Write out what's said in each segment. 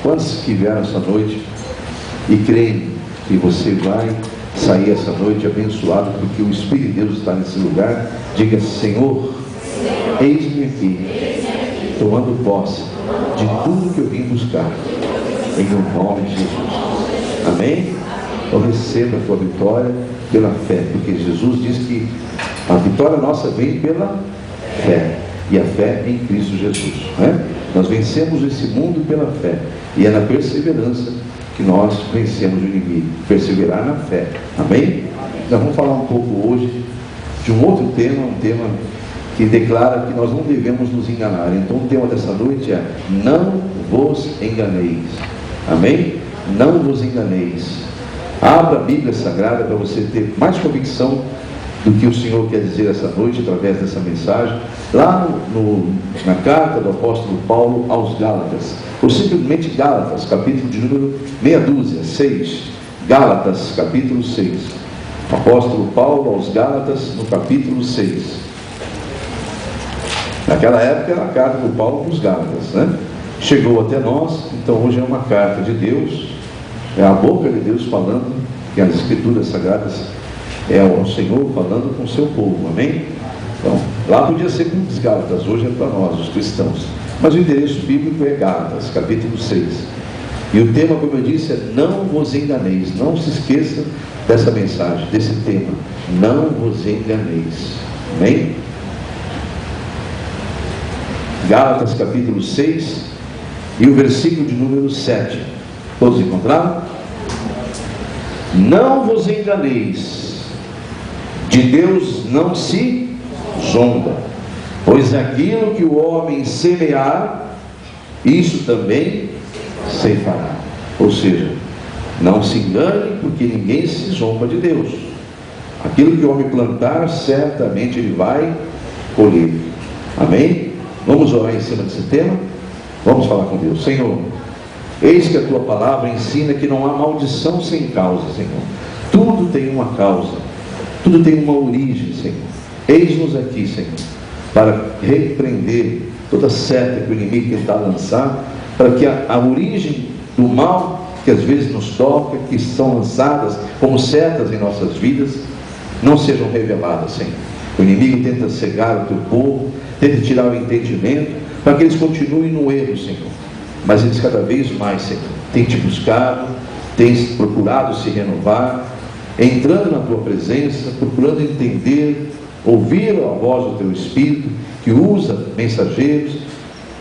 Quantos que vieram essa noite e creem que você vai sair essa noite abençoado, porque o Espírito de Deus está nesse lugar? Diga: Senhor, eis-me aqui, tomando posse de tudo que eu vim buscar, em o nome de Jesus. Amém? Então receba a tua vitória pela fé, porque Jesus diz que a vitória nossa vem pela fé, e a fé em Cristo Jesus, né? Nós vencemos esse mundo pela fé, e é na perseverança que nós vencemos o inimigo. Perseverar na fé. Amém? Nós vamos falar um pouco hoje de um outro tema, um tema que declara que nós não devemos nos enganar. Então o tema dessa noite é: não vos enganeis. Amém? Não vos enganeis. Abra a Bíblia Sagrada para você ter mais convicção do que o Senhor quer dizer essa noite através dessa mensagem, lá na carta do apóstolo Paulo aos Gálatas, ou simplesmente Gálatas, capítulo de número meia dúzia, 6. Gálatas, capítulo 6. Apóstolo Paulo aos Gálatas, no capítulo 6. Naquela época era a carta do Paulo para os Gálatas, né? Chegou até nós, então hoje é uma carta de Deus, é a boca de Deus falando, que as Escrituras Sagradas é o Senhor falando com o seu povo. Amém? Então, lá podia ser com os Gálatas, hoje é para nós, os cristãos. Mas o endereço bíblico é Gálatas, capítulo 6. E o tema, como eu disse, é: não vos enganeis. Não se esqueça dessa mensagem, desse tema: não vos enganeis. Amém? Gálatas, capítulo 6, e o versículo de número 7. Todos encontraram? Não vos enganeis, de Deus não se zomba, pois aquilo que o homem semear, isso também ceifará. Ou seja, não se engane, porque ninguém se zomba de Deus. Aquilo que o homem plantar, certamente ele vai colher. Amém? Vamos orar em cima desse tema? Vamos falar com Deus. Senhor, eis que a tua palavra ensina que não há maldição sem causa, Senhor. Tudo tem uma causa, tudo tem uma origem, Senhor. Eis-nos aqui, Senhor, para repreender toda seta que o inimigo tentar lançar, para que a origem do mal que às vezes nos toca, que são lançadas como setas em nossas vidas, não sejam reveladas, Senhor. O inimigo tenta cegar o teu povo, tenta tirar o entendimento, para que eles continuem no erro, Senhor. Mas eles cada vez mais, Senhor, têm te buscado, têm procurado se renovar, entrando na tua presença, procurando entender, ouvir a voz do teu Espírito, que usa mensageiros,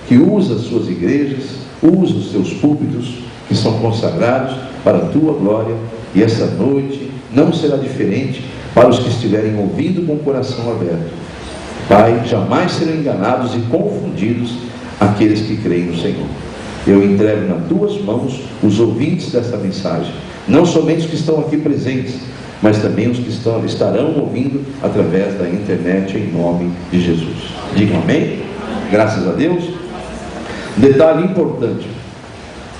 que usa as suas igrejas, usa os teus púlpitos, que são consagrados para a tua glória. E essa noite não será diferente para os que estiverem ouvindo com o coração aberto. Pai, jamais serão enganados e confundidos aqueles que creem no Senhor. Eu entrego nas tuas mãos os ouvintes dessa mensagem, não somente os que estão aqui presentes, mas também os que estarão ouvindo através da internet, em nome de Jesus. Digam amém? Graças a Deus. Detalhe importante: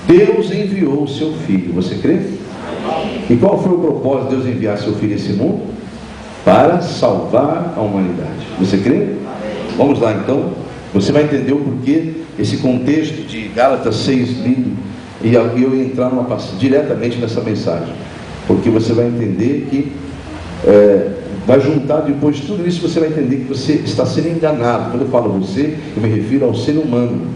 Deus enviou o seu Filho. Você crê? E qual foi o propósito de Deus enviar seu Filho a esse mundo? Para salvar a humanidade. Você crê? Vamos lá então. Você vai entender o porquê esse contexto de Gálatas 6 lido, e eu entrar diretamente nessa mensagem, porque você vai entender que vai juntar depois de tudo isso. Você vai entender que você está sendo enganado. Quando eu falo você, eu me refiro ao ser humano.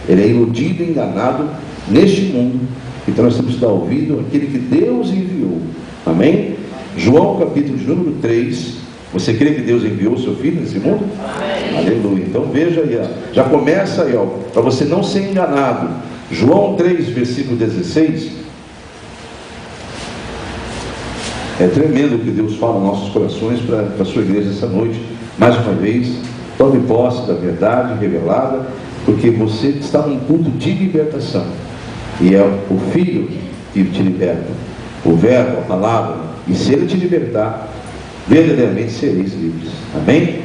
Ele é iludido e enganado neste mundo. Então nós temos que dar ouvido àquele que Deus enviou. Amém? João capítulo de número 3. Você crê que Deus enviou o seu Filho nesse mundo? Amém. Aleluia. Então veja aí, já começa aí, para você não ser enganado. João 3, versículo 16. É tremendo o que Deus fala nos nossos corações para a sua igreja essa noite. Mais uma vez, tome posse da verdade revelada, porque você está num culto de libertação, e é o Filho que te liberta, o Verbo, a palavra. E se Ele te libertar, verdadeiramente sereis livres. Amém?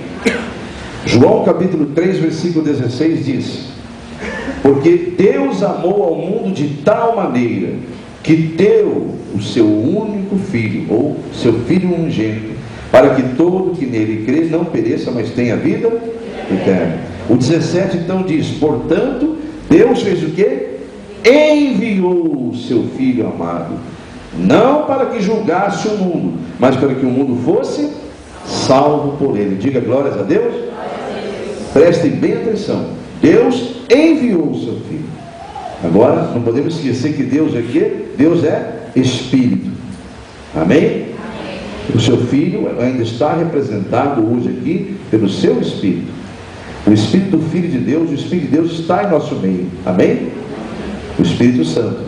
João capítulo 3, versículo 16 diz: porque Deus amou ao mundo de tal maneira que deu o seu único Filho, ou seu Filho unigênito, para que todo que nele crê não pereça, mas tenha vida eterna. O 17 então diz: portanto, Deus fez o quê? enviou o seu Filho amado, não para que julgasse o mundo, mas para que o mundo fosse salvo por ele. Diga glórias a Deus. Prestem bem atenção. Deus enviou o seu Filho. Agora, não podemos esquecer que Deus é quê? Deus é Espírito. Amém? O seu Filho ainda está representado hoje aqui pelo seu Espírito. O Espírito do Filho de Deus, o Espírito de Deus está em nosso meio. Amém? O Espírito Santo.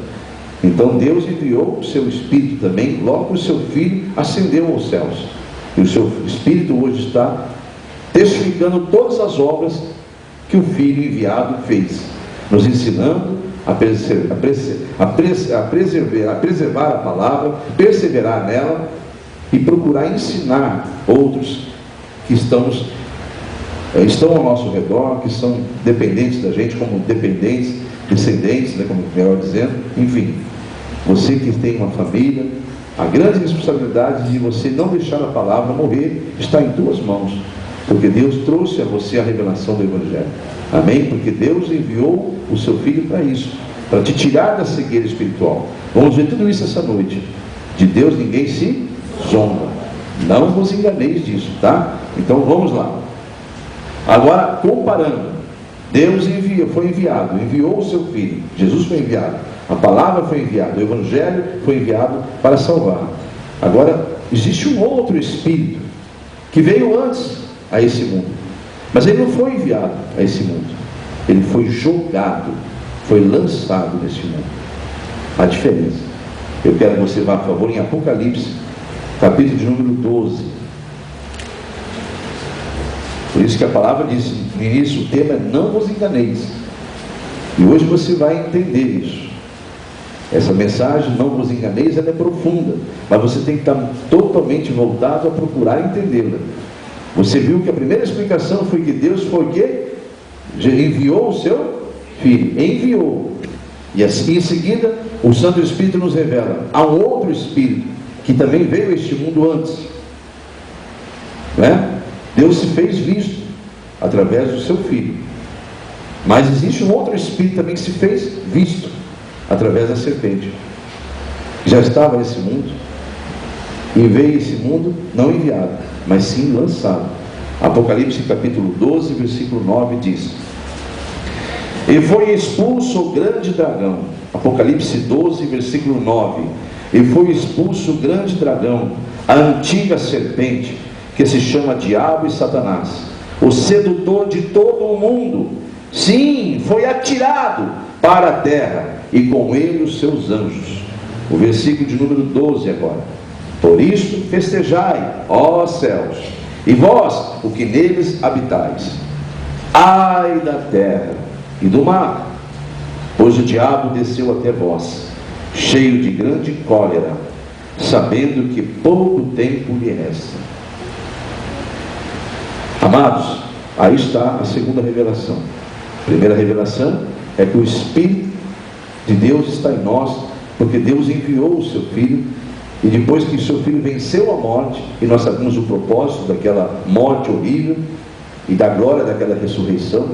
Então Deus enviou o seu Espírito também, logo que o seu Filho ascendeu aos céus. E o seu Espírito hoje está testificando todas as obras que o Filho enviado fez, nos ensinando a preservar a palavra, perseverar nela e procurar ensinar outros que estão ao nosso redor, que são dependentes da gente, como dependentes, descendentes, né, como melhor dizendo. Enfim, você que tem uma família, a grande responsabilidade de você não deixar a palavra morrer está em tuas mãos, porque Deus trouxe a você a revelação do Evangelho. Amém? Porque Deus enviou o seu Filho para isso, para te tirar da cegueira espiritual. Vamos ver tudo isso essa noite. De Deus ninguém se zomba. Não vos enganeis disso, tá? Então vamos lá. Agora, comparando, Deus enviou o seu Filho. Jesus foi enviado, a palavra foi enviada, o Evangelho foi enviado para salvar. Agora, existe um outro Espírito que veio antes a esse mundo, mas ele não foi enviado a esse mundo, ele foi jogado, foi lançado nesse mundo. A diferença, eu quero que você vá, por favor, em Apocalipse, capítulo de número 12. Por isso que a palavra diz no início, o tema é não vos enganeis. E hoje você vai entender isso. Essa mensagem, não vos enganeis, ela é profunda, mas você tem que estar totalmente voltado a procurar entendê-la. Você viu que a primeira explicação foi que Deus foi o quê? Enviou o seu Filho. Enviou. E assim em seguida, o Santo Espírito nos revela, há um outro Espírito que também veio a este mundo antes, né? Deus se fez visto através do seu Filho, mas existe um outro Espírito também que se fez visto através da serpente, que já estava nesse mundo e veio esse mundo não enviado, mas sim lançado. Apocalipse capítulo 12, versículo 9 diz: e foi expulso o grande dragão. Apocalipse 12, versículo 9: e foi expulso o grande dragão, a antiga serpente, que se chama Diabo e Satanás, o sedutor de todo o mundo. Sim, foi atirado para a terra, e com ele os seus anjos. O versículo de número 12 agora: por isto festejai, ó céus, e vós, o que neles habitais. Ai da terra e do mar, pois o diabo desceu até vós, cheio de grande cólera, sabendo que pouco tempo lhe resta. Amados, aí está a segunda revelação. A primeira revelação é que o Espírito de Deus está em nós, porque Deus enviou o seu Filho, e depois que o seu Filho venceu a morte, e nós sabemos o propósito daquela morte horrível, e da glória daquela ressurreição,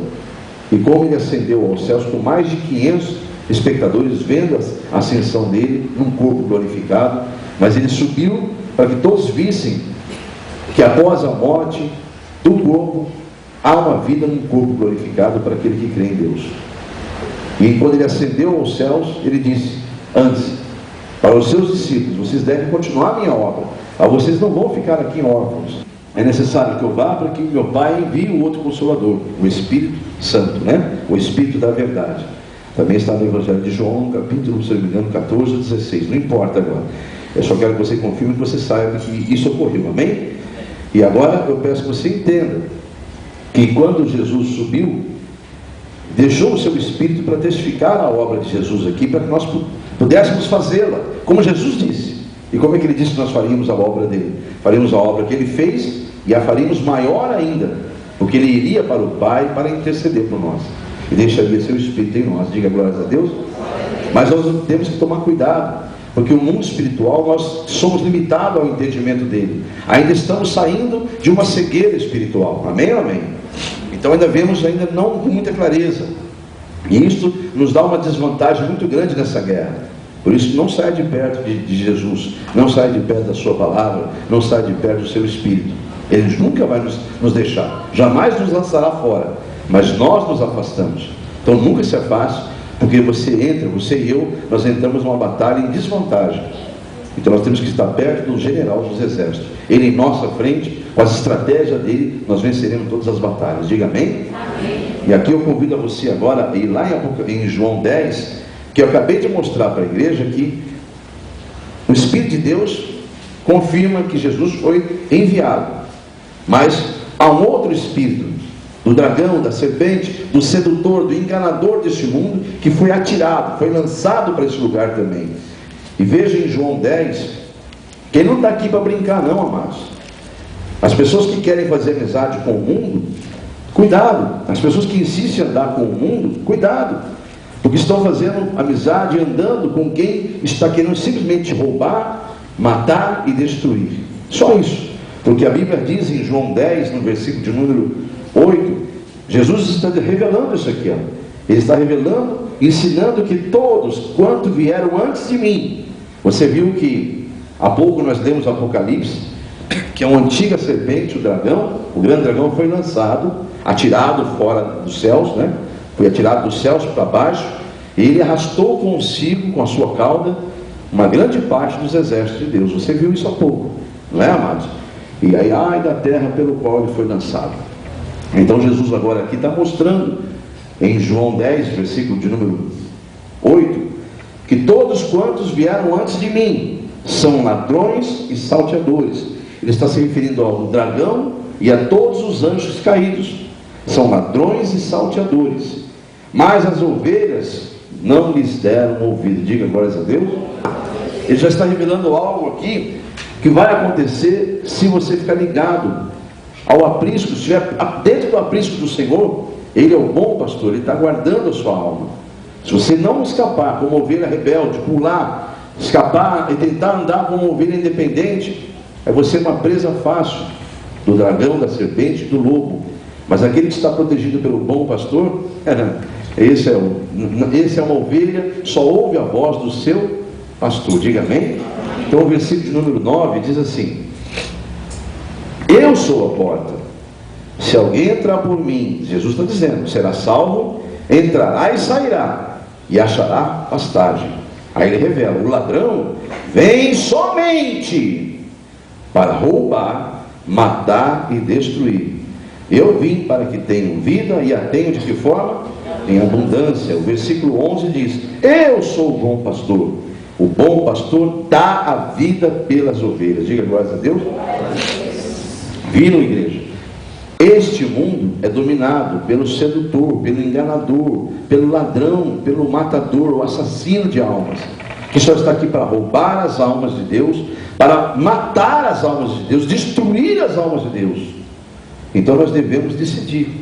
e como ele ascendeu aos céus com mais de 500 espectadores vendo a ascensão dele num corpo glorificado, mas ele subiu para que todos vissem que após a morte do corpo há uma vida num corpo glorificado para aquele que crê em Deus. E quando ele ascendeu aos céus, ele disse antes para os seus discípulos: vocês devem continuar a minha obra, vocês não vão ficar aqui órfãos. É necessário que eu vá para que meu Pai envie o outro Consolador, o Espírito Santo, né? O Espírito da verdade. Também está no Evangelho de João, capítulo, se não me engano, 14 ou 16, não importa agora. Eu só quero que você confirme, que você saiba que isso ocorreu, amém? E agora eu peço que você entenda que quando Jesus subiu, deixou o seu Espírito para testificar a obra de Jesus aqui, para que nós pudéssemos fazê-la, como Jesus disse. E como é que ele disse que nós faríamos a obra dele? Faríamos a obra que ele fez e a faríamos maior ainda, porque ele iria para o Pai para interceder por nós e deixaria seu Espírito em nós. Diga glórias a Deus. Mas nós temos que tomar cuidado, porque o mundo espiritual nós somos limitados ao entendimento dele. Ainda estamos saindo de uma cegueira espiritual. Amém ou amém? Então ainda vemos, ainda não com muita clareza. E isso nos dá uma desvantagem muito grande nessa guerra. Por isso, não saia de perto de Jesus, não saia de perto da sua palavra, não saia de perto do seu Espírito. Ele nunca vai nos deixar, jamais nos lançará fora, mas nós nos afastamos. Então nunca se afaste, porque você e eu, nós entramos numa batalha em desvantagem. Então nós temos que estar perto do general dos exércitos. Ele em nossa frente, com as estratégias dele, nós venceremos todas as batalhas. Diga amém? Amém. E aqui eu convido a você agora a ir lá em João 10, que eu acabei de mostrar para a igreja que o Espírito de Deus confirma que Jesus foi enviado. Mas há um outro espírito, do dragão, da serpente, do sedutor, do enganador deste mundo, que foi atirado, foi lançado para esse lugar também. E veja em João 10, que ele não está aqui para brincar não, amados. As pessoas que querem fazer amizade com o mundo, cuidado. As pessoas que insistem em andar com o mundo, cuidado, porque estão fazendo amizade, andando com quem está querendo simplesmente roubar, matar e destruir. Só isso. Porque a Bíblia diz em João 10, no versículo de número 8, Jesus está revelando isso aqui, ó. Ele está revelando, ensinando que todos quanto vieram antes de mim. Você viu que há pouco nós lemos o Apocalipse, que é uma antiga serpente, o dragão, o grande dragão foi lançado, atirado fora dos céus, né? Foi atirado dos céus para baixo, e ele arrastou consigo, com a sua cauda, uma grande parte dos exércitos de Deus. Você viu isso há pouco, não é, amados? E aí, ai da terra pelo qual ele foi lançado. Então Jesus agora aqui está mostrando, em João 10, versículo de número 8, que todos quantos vieram antes de mim são ladrões e salteadores. Ele está se referindo ao dragão e a todos os anjos caídos. São ladrões e salteadores. Mas as ovelhas não lhes deram ouvido. Diga glórias a Deus. Ele já está revelando algo aqui que vai acontecer se você ficar ligado ao aprisco. Se estiver dentro do aprisco do Senhor, Ele é o bom pastor, Ele está guardando a sua alma. Se você não escapar como ovelha rebelde, pular, escapar e tentar andar como ovelha independente, é você uma presa fácil do dragão, da serpente, do lobo. Mas aquele que está protegido pelo bom pastor, esse é uma ovelha, só ouve a voz do seu pastor. Diga amém? Então o versículo de número 9 diz assim: eu sou a porta. Se alguém entrar por mim, Jesus está dizendo, será salvo, entrará e sairá, e achará pastagem. Aí ele revela: o ladrão vem somente para roubar, matar e destruir. Eu vim para que tenham vida e a tenham de que forma? Em abundância. O versículo 11 diz: eu sou o bom pastor. O bom pastor dá a vida pelas ovelhas. Diga glórias a Deus. Viram, igreja? Este mundo é dominado pelo sedutor, pelo enganador, pelo ladrão, pelo matador, o assassino de almas, que só está aqui para roubar as almas de Deus, para matar as almas de Deus, destruir as almas de Deus. Então nós devemos decidir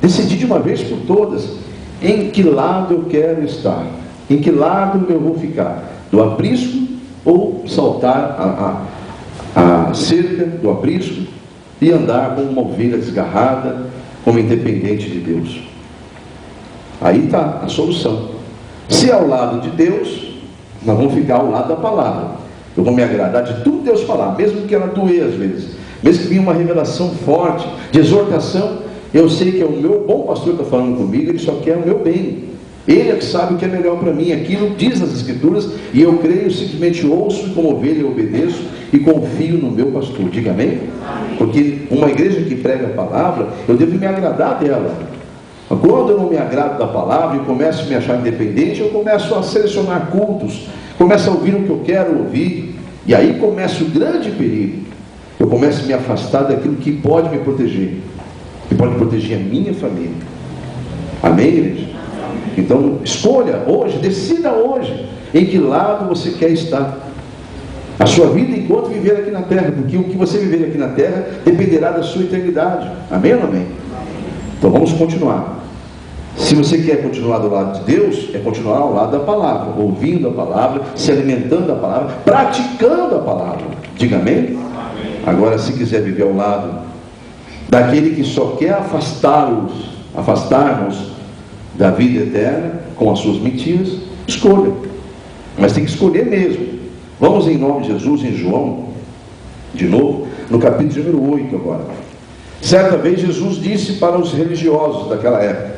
de uma vez por todas, em que lado eu quero estar, em que lado eu vou ficar, do aprisco, ou saltar a cerca do aprisco e andar como uma ovelha desgarrada, como independente de Deus. Aí está a solução. Se é ao lado de Deus, nós vamos ficar ao lado da palavra. Eu vou me agradar de tudo Deus falar, mesmo que ela doer às vezes, mesmo que venha uma revelação forte, de exortação. Eu sei que é o meu bom pastor que está falando comigo, ele só quer o meu bem. Ele é que sabe o que é melhor para mim. Aquilo diz nas Escrituras, e eu creio, simplesmente ouço, e como ovelha eu obedeço, e confio no meu pastor. Diga amém? Porque uma igreja que prega a palavra, eu devo me agradar dela. Quando eu não me agrado da palavra e começo a me achar independente, eu começo a selecionar cultos, começo a ouvir o que eu quero ouvir, e aí começa o grande perigo. Eu começo a me afastar daquilo que pode me proteger, que pode proteger a minha família. Amém, igreja? Então escolha hoje, decida hoje em que lado você quer estar a sua vida enquanto viver aqui na terra, porque o que você viver aqui na terra dependerá da sua eternidade. Amém ou não amém? Então vamos continuar. Se você quer continuar do lado de Deus, é continuar ao lado da palavra, ouvindo a palavra, se alimentando da palavra, praticando a palavra. Diga amém? Agora, se quiser viver ao lado daquele que só quer afastar-nos da vida eterna com as suas mentiras, escolha. Mas tem que escolher mesmo. Vamos em nome de Jesus em João, de novo, no capítulo número 8 agora. Certa vez Jesus disse para os religiosos daquela época,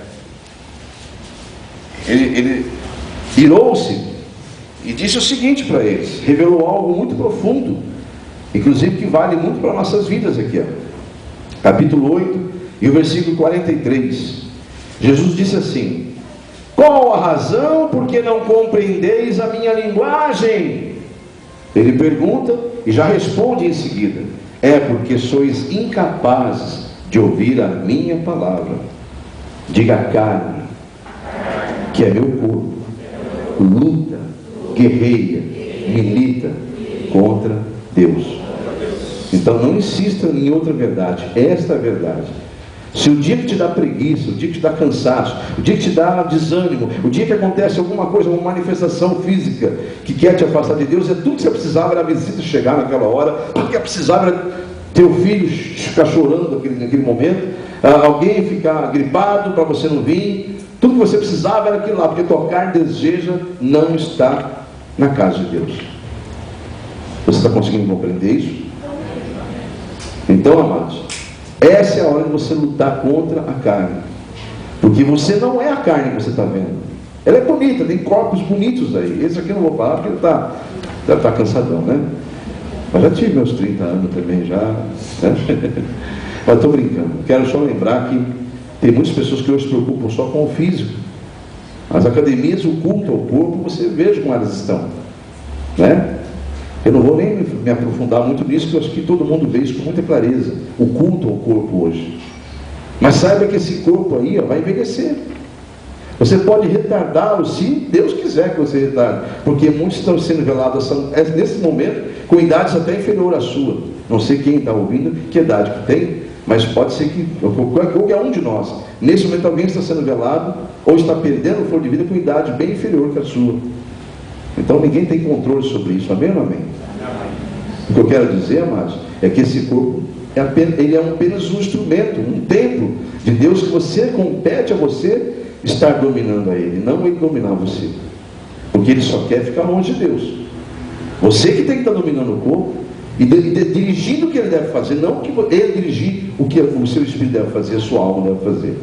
ele irou-se e disse o seguinte para eles, revelou algo muito profundo, inclusive que vale muito para nossas vidas aqui, capítulo 8 e o versículo 43. Jesus disse assim: qual a razão porque não compreendeis a minha linguagem? Ele pergunta e já responde em seguida: é porque sois incapazes de ouvir a minha palavra. Diga a carne, que é meu corpo, luta, guerreia, milita contra Deus. Então não insista em outra verdade, esta é a verdade. Se o dia que te dá preguiça, o dia que te dá cansaço, o dia que te dá desânimo, o dia que acontece alguma coisa, uma manifestação física que quer te afastar de Deus, é tudo que você precisava era a visita chegar naquela hora, tudo que precisava era teu filho ficar chorando naquele momento, alguém ficar gripado para você não vir, tudo que você precisava era aquilo lá, porque tua carne deseja não estar na casa de Deus. Você está conseguindo compreender isso? Então, amados, essa é a hora de você lutar contra a carne, porque você não é a carne que você está vendo. Ela é bonita, tem corpos bonitos aí. Esse aqui eu não vou falar porque ele está cansadão, né? Mas já tive meus 30 anos também já, né? Mas estou brincando. Quero só lembrar que tem muitas pessoas que hoje se preocupam só com o físico. As academias, o culto ao corpo, você veja como elas estão, né? Eu não vou nem me aprofundar muito nisso, porque eu acho que todo mundo vê isso com muita clareza, o culto ao corpo hoje. Mas saiba que esse corpo aí vai envelhecer. Você pode retardá-lo se Deus quiser que você retarde, porque muitos estão sendo velados nesse momento com idades até inferior à sua. Não sei quem está ouvindo, que idade que tem, mas pode ser que qualquer um de nós, nesse momento alguém está sendo velado ou está perdendo o flor de vida com idade bem inferior que a sua. Então ninguém tem controle sobre isso, amém ou não amém? O que eu quero dizer, amados, é que esse corpo ele é apenas um instrumento, um templo de Deus, que você compete a você estar dominando a ele, não ele dominar você, porque ele só quer ficar longe de Deus. Você que tem que estar dominando o corpo e dirigindo o que ele deve fazer, não que ele dirigir o que o seu espírito deve fazer, a sua alma deve fazer.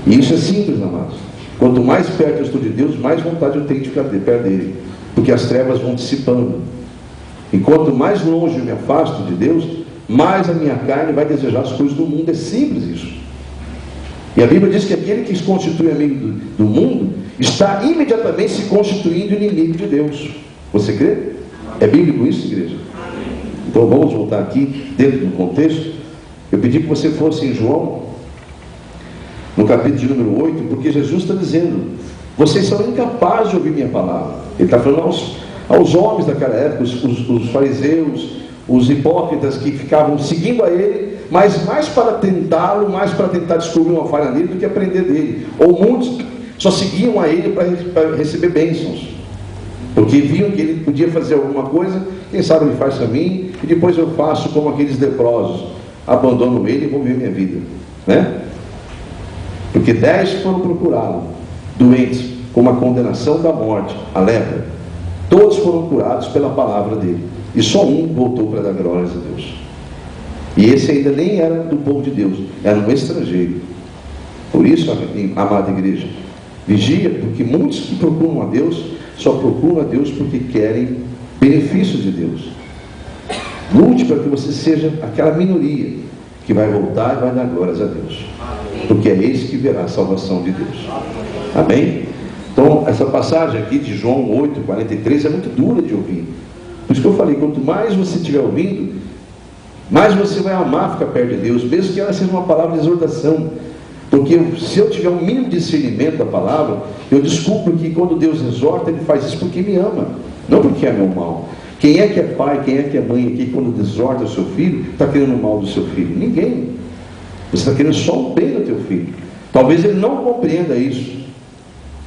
E isso é simples, amados. Quanto mais perto eu estou de Deus, mais vontade eu tenho de ficar perto dele, porque as trevas vão dissipando. E quanto mais longe eu me afasto de Deus, mais a minha carne vai desejar as coisas do mundo. É simples isso. E a Bíblia diz que aquele que se constitui amigo do mundo está imediatamente se constituindo inimigo de Deus. Você crê? É bíblico isso, igreja? Então vamos voltar aqui dentro do contexto. Eu pedi que você fosse em João, no capítulo de número 8, porque Jesus está dizendo: vocês são incapazes de ouvir minha palavra. Ele está falando aos homens daquela época, os fariseus, os hipócritas que ficavam seguindo a ele, mas mais para tentá-lo, mais para tentar descobrir uma falha nele do que aprender dele. Ou muitos só seguiam a ele para receber bênçãos, porque viam que ele podia fazer alguma coisa, quem sabe ele faz para mim, e depois eu faço como aqueles leprosos, abandono ele e vou viver minha vida, né? Porque 10 foram procurá-lo, doentes, com uma condenação da morte, a lepra. Todos foram curados pela palavra dele, e só um voltou para dar glórias a Deus. E esse ainda nem era do povo de Deus, era um estrangeiro. Por isso, amada igreja, vigia, porque muitos que procuram a Deus, só procuram a Deus porque querem benefícios de Deus. Lute para que você seja aquela minoria que vai voltar e vai dar glórias a Deus, porque é esse que verá a salvação de Deus. Amém? Então, essa passagem aqui de João 8, 43 é muito dura de ouvir. Por isso que eu falei, quanto mais você estiver ouvindo, mais você vai amar ficar perto de Deus, mesmo que ela seja uma palavra de exortação. Porque se eu tiver um mínimo de discernimento da palavra, eu descubro que quando Deus exorta, Ele faz isso porque me ama, não porque é meu mal. Quem é que é pai, quem é que é mãe aqui, quando exorta o seu filho, está querendo o mal do seu filho? Ninguém. Você está querendo só o bem do teu filho. Talvez ele não compreenda isso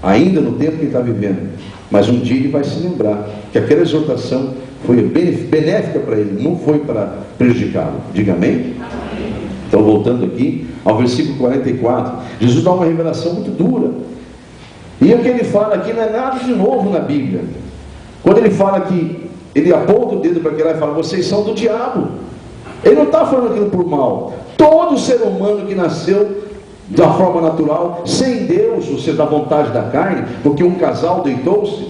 ainda no tempo que ele está vivendo, mas um dia ele vai se lembrar que aquela exortação foi benéfica para ele, não foi para prejudicá-lo. Diga amém? Então, voltando aqui ao versículo 44, Jesus dá uma revelação muito dura. E o que ele fala aqui não é nada de novo na Bíblia. Quando ele fala que ele aponta o dedo para aquele lá e fala: vocês são do diabo. Ele não está falando aquilo por mal. Todo ser humano que nasceu da forma natural, sem Deus, ou seja, da vontade da carne, porque um casal deitou-se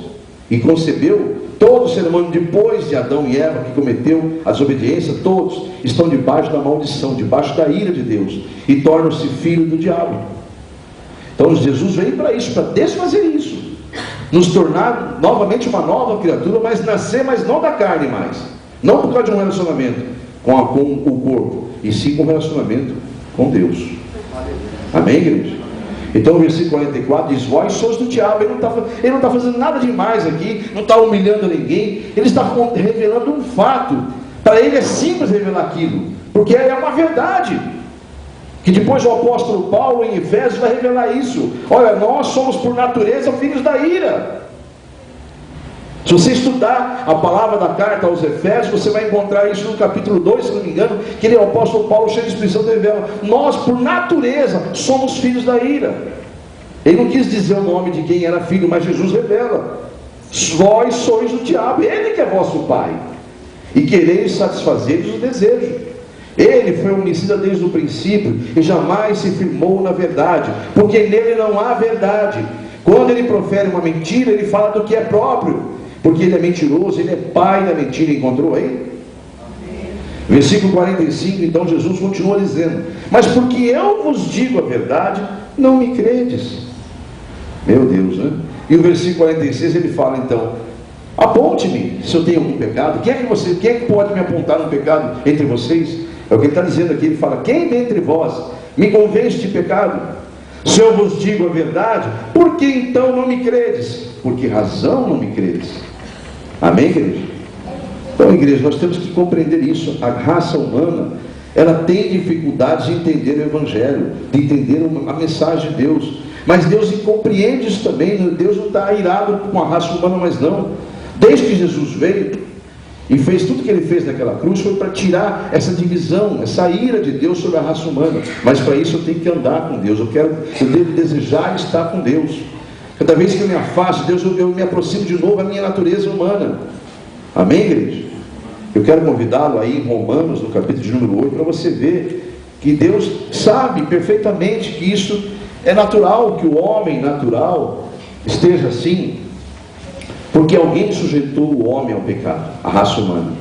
e concebeu, todo ser humano depois de Adão e Eva que cometeu a desobediência, todos estão debaixo da maldição, debaixo da ira de Deus, e tornam-se filhos do diabo. Então Jesus veio para isso, para desfazer isso, nos tornar novamente uma nova criatura, mas nascer, mas não da carne mais, não por causa de um relacionamento com o corpo, e sim com um relacionamento com Deus. Amém, igreja? Então o versículo 44 diz: vós sois do diabo. Ele não está fazendo nada demais aqui, não está humilhando ninguém, ele está revelando um fato. Para ele é simples revelar aquilo, porque é uma verdade, que depois o apóstolo Paulo em Efésios vai revelar isso. Olha, nós somos por natureza filhos da ira. Se você estudar a palavra da carta aos Efésios, você vai encontrar isso no capítulo 2, se não me engano, que ele é o apóstolo Paulo cheio de Espírito Santo, revela: nós por natureza somos filhos da ira. Ele não quis dizer o nome de quem era filho, mas Jesus revela: vós sois do diabo, ele que é vosso pai, e quereis satisfazer os desejos. Ele foi homicida desde o princípio e jamais se firmou na verdade, porque nele não há verdade. Quando ele profere uma mentira, ele fala do que é próprio, porque ele é mentiroso, ele é pai da mentira. Encontrou aí? Amém. Versículo 45, então Jesus continua dizendo: mas porque eu vos digo a verdade, não me credes. Meu Deus, né? E o versículo 46 ele fala então: aponte-me se eu tenho algum pecado. Quem é que pode me apontar um pecado entre vocês? É o que ele está dizendo aqui. Ele fala: quem dentre vós me convence de pecado? Se eu vos digo a verdade, por que então não me credes? Por que razão não me credes? Amém, igreja? Então, igreja, nós temos que compreender isso. A raça humana, ela tem dificuldades de entender o Evangelho, de entender a mensagem de Deus. Mas Deus compreende isso também. Deus não está irado com a raça humana, mas não. Desde que Jesus veio e fez tudo que ele fez naquela cruz, foi para tirar essa divisão, essa ira de Deus sobre a raça humana. Mas para isso eu tenho que andar com Deus. Eu devo desejar estar com Deus. Cada vez que eu me afasto de Deus, eu me aproximo de novo da minha natureza humana. Amém, igreja? Eu quero convidá-lo aí em Romanos, no capítulo de número 8, para você ver que Deus sabe perfeitamente que isso é natural, que o homem natural esteja assim, porque alguém sujeitou o homem ao pecado, a raça humana.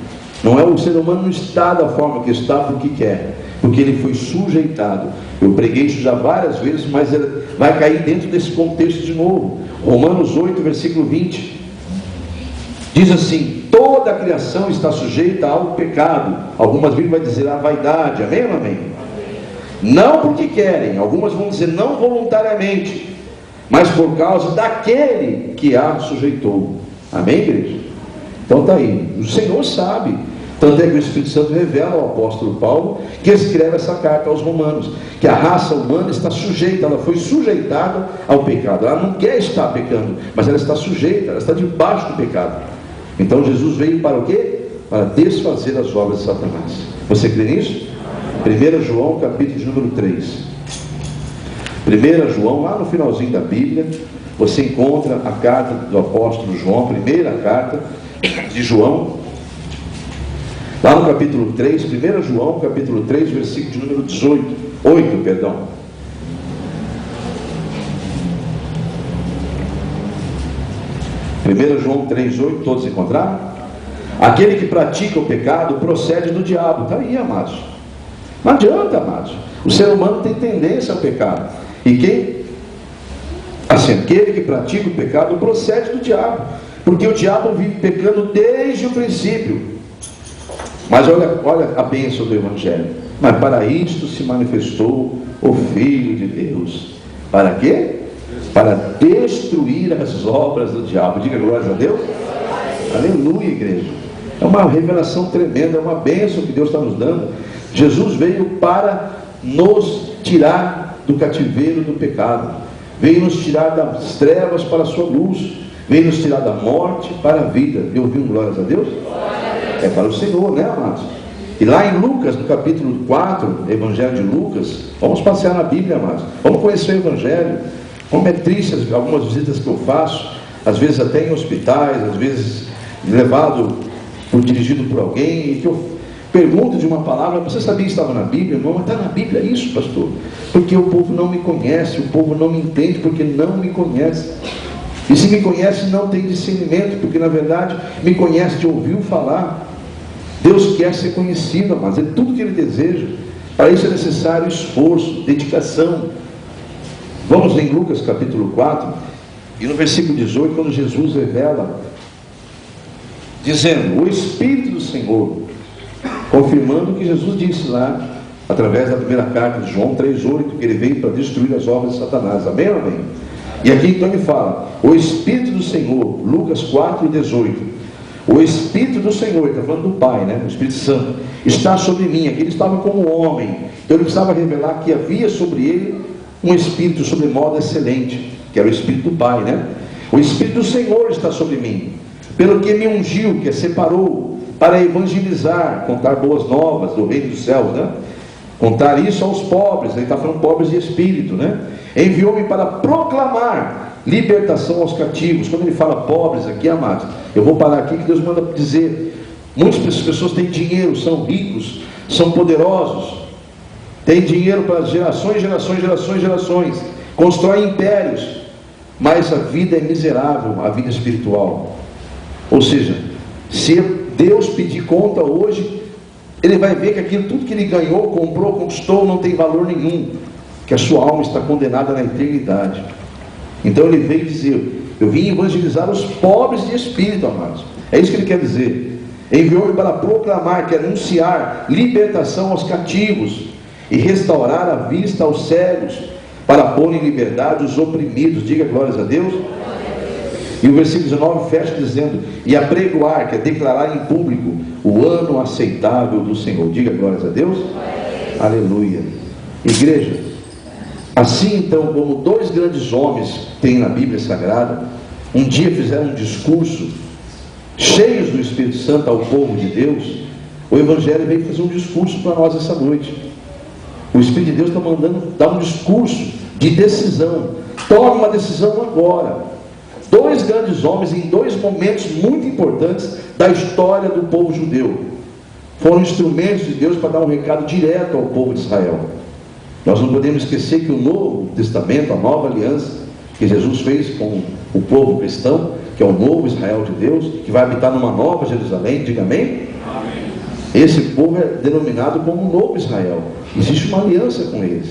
Não é, o ser humano não está da forma que está porque quer, porque ele foi sujeitado. Eu preguei isso já várias vezes, mas ele vai cair dentro desse contexto de novo. Romanos 8, versículo 20 diz assim: toda a criação está sujeita ao pecado. Algumas Bíblias vai dizer a vaidade. Amém ou amém? Não porque querem, algumas vão dizer não voluntariamente, mas por causa daquele que a sujeitou. Amém, igreja? Então está aí, o Senhor sabe. Tanto é que o Espírito Santo revela ao apóstolo Paulo, que escreve essa carta aos romanos, que a raça humana está sujeita, ela foi sujeitada ao pecado. Ela não quer estar pecando, mas ela está sujeita, ela está debaixo do pecado. Então Jesus veio para o quê? Para desfazer as obras de Satanás. Você crê nisso? 1 João capítulo de número 3. 1 João, lá no finalzinho da Bíblia, você encontra a carta do apóstolo João, a primeira carta de João, lá no capítulo 3, 1 João, capítulo 3, versículo de número 8, perdão. João 3,8, todos encontraram? Aquele que pratica o pecado procede do diabo. Está aí, amados. Não adianta, amados. O ser humano tem tendência ao pecado. E aquele que pratica o pecado procede do diabo, porque o diabo vive pecando desde o princípio. Mas olha a bênção do Evangelho: mas para isto se manifestou o Filho de Deus. Para quê? Para destruir as obras do diabo. Diga glória a Deus. Aleluia, igreja. É uma revelação tremenda, é uma bênção que Deus está nos dando. Jesus veio para nos tirar do cativeiro do pecado, veio nos tirar das trevas para a sua luz, veio nos tirar da morte para a vida. E ouviu glórias a Deus? É para o Senhor, né, amados? E lá em Lucas, no capítulo 4, Evangelho de Lucas, vamos passear na Bíblia, amados. Vamos conhecer o Evangelho. Como é triste algumas visitas que eu faço, às vezes até em hospitais, às vezes dirigido por alguém, e que eu pergunto de uma palavra: você sabia que estava na Bíblia? Não, mas está na Bíblia isso, pastor. Porque o povo não me conhece, o povo não me entende, porque não me conhece. E se me conhece, não tem discernimento, porque na verdade me conhece de ouvir falar. Deus quer ser conhecido, mas é tudo que Ele deseja. Para isso é necessário esforço, dedicação. Vamos em Lucas capítulo 4, e no versículo 18, quando Jesus revela, dizendo: o Espírito do Senhor, confirmando o que Jesus disse lá, através da primeira carta de João 3,8, que Ele veio para destruir as obras de Satanás. Amém ou amém? E aqui então Ele fala: o Espírito do Senhor, Lucas 4,18. O Espírito do Senhor, ele está falando do Pai, né? O Espírito Santo está sobre mim. Aqui ele estava como homem, então ele precisava revelar que havia sobre ele um Espírito sobre modo excelente, que era o Espírito do Pai, né? O Espírito do Senhor está sobre mim, pelo que me ungiu, que separou, para evangelizar, contar boas novas do reino dos céus, né? Contar isso aos pobres. Ele está falando pobres de espírito, né? Enviou-me para proclamar libertação aos cativos. Quando ele fala pobres aqui, amados, eu vou parar aqui, que Deus manda dizer: muitas pessoas têm dinheiro, são ricos, são poderosos, têm dinheiro para gerações, constroem impérios, mas a vida é miserável, a vida espiritual. Ou seja, se Deus pedir conta hoje, Ele vai ver que aquilo tudo que ele ganhou, comprou, conquistou, não tem valor nenhum, que a sua alma está condenada na eternidade. Então Ele veio dizer: eu vim evangelizar os pobres de espírito, amados. É isso que Ele quer dizer. Enviou-me para proclamar, que é anunciar libertação aos cativos e restaurar a vista aos cegos, para pôr em liberdade os oprimidos. Diga glórias a Deus. E o versículo 19 fecha dizendo: e apregoar, que é declarar em público, o ano aceitável do Senhor. Diga glórias a Deus. Aleluia. Igreja, assim então como dois grandes homens tem na Bíblia Sagrada, um dia fizeram um discurso cheios do Espírito Santo ao povo de Deus, o Evangelho veio fazer um discurso para nós essa noite. O Espírito de Deus está mandando dar um discurso de decisão. Tome uma decisão agora. Dois grandes homens em dois momentos muito importantes da história do povo judeu foram instrumentos de Deus para dar um recado direto ao povo de Israel. Nós não podemos esquecer que o Novo Testamento, a nova aliança que Jesus fez com o povo cristão, que é o novo Israel de Deus, que vai habitar numa nova Jerusalém, diga amém? Amém. Esse povo é denominado como o novo Israel. Existe uma aliança com eles.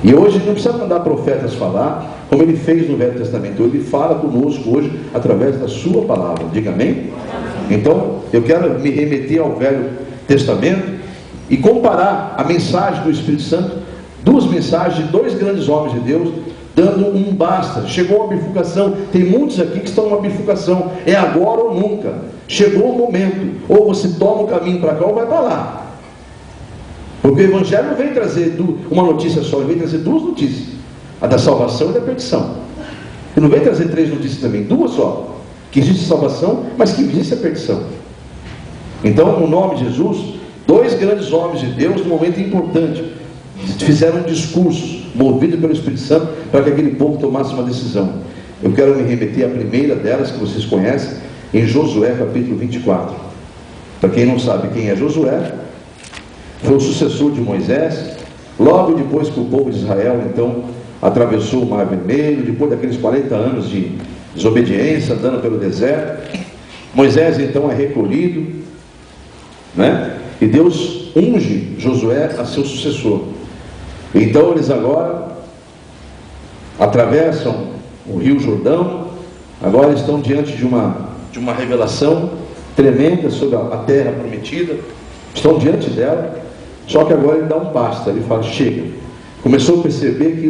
E hoje não precisa mandar profetas falar, como Ele fez no Velho Testamento. Ele fala conosco hoje através da sua palavra, diga amém? Então eu quero me remeter ao Velho Testamento e comparar a mensagem do Espírito Santo, duas mensagens de dois grandes homens de Deus, dando um basta. Chegou uma bifurcação. Tem muitos aqui que estão numa bifurcação, é agora ou nunca. Chegou o momento, ou você toma o caminho para cá ou vai para lá. Porque o Evangelho não vem trazer uma notícia só, ele vem trazer duas notícias: a da salvação e da perdição. Ele não vem trazer três notícias também, duas só: que existe salvação, mas que existe a perdição. Então, no nome de Jesus, dois grandes homens de Deus, num momento importante, fizeram um discurso movido pelo Espírito Santo para que aquele povo tomasse uma decisão. Eu quero me remeter à primeira delas, que vocês conhecem, em Josué capítulo 24. Para quem não sabe quem é Josué, foi o sucessor de Moisés. Logo depois que o povo de Israel então atravessou o Mar Vermelho, depois daqueles 40 anos de desobediência, andando pelo deserto, Moisés então é recolhido, né? E Deus unge Josué a seu sucessor. Então eles agora atravessam o Rio Jordão, agora estão diante de uma revelação tremenda sobre a terra prometida, estão diante dela. Só que agora ele dá um basta, ele fala: chega. Começou a perceber que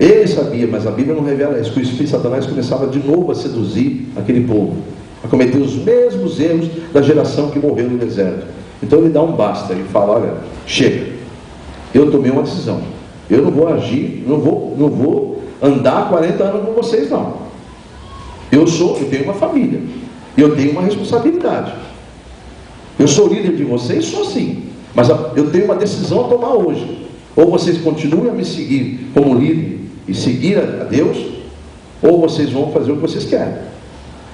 ele sabia, mas a Bíblia não revela isso, que o Espírito de Satanás começava de novo a seduzir aquele povo, a cometer os mesmos erros da geração que morreu no deserto. Então ele dá um basta, ele fala: olha, chega, eu tomei uma decisão, eu não vou agir, não vou andar 40 anos com vocês não. Eu tenho uma família, eu tenho uma responsabilidade. Eu sou líder de vocês, sou sim, mas eu tenho uma decisão a tomar hoje. Ou vocês continuam a me seguir como líder e seguir a Deus, ou vocês vão fazer o que vocês querem.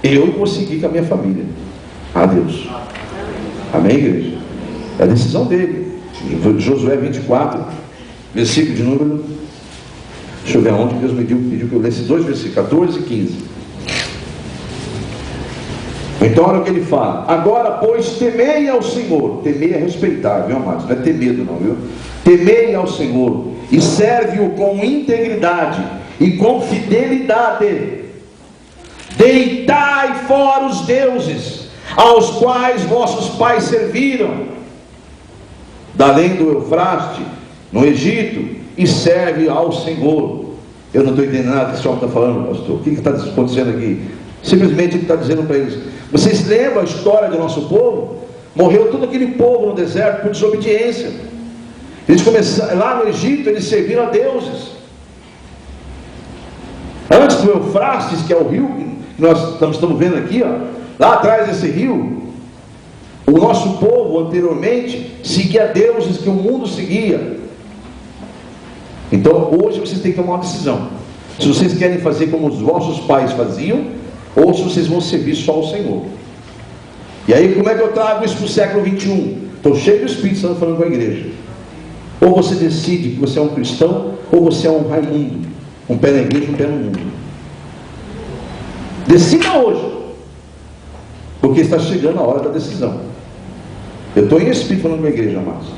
Eu vou seguir com a minha família a Deus. Amém, igreja? É a decisão dele. Josué 24, versículo de número, deixa eu ver aonde Deus me pediu que eu lesse 2 versículos, 14 e 15. Então olha o que ele fala: agora pois temei ao Senhor. Temei é respeitar, viu, amados? Não é ter medo não, viu? Temei ao Senhor e serve-o com integridade e com fidelidade. Deitai fora os deuses aos quais vossos pais serviram, da além do Eufraste, no Egito, e serve ao Senhor. Eu não estou entendendo nada que esse homem está falando, pastor. O que está acontecendo aqui? Simplesmente ele está dizendo para eles: vocês lembram a história do nosso povo? Morreu todo aquele povo no deserto por desobediência. Eles começaram, lá no Egito, eles serviram a deuses. Antes do Eufrates, que é o rio que nós estamos vendo aqui, ó, lá atrás desse rio, o nosso povo anteriormente seguia deuses que o mundo seguia. Então hoje vocês têm que tomar uma decisão: se vocês querem fazer como os vossos pais faziam, ou se vocês vão servir só ao Senhor. E aí, como é que eu trago isso para o século 21? Estou cheio do Espírito Santo falando com a igreja. Ou você decide que você é um cristão, ou você é um Raimundo, um pé na igreja, um pé no mundo. Decida hoje, porque está chegando a hora da decisão. Eu estou em Espírito falando com a igreja, amados.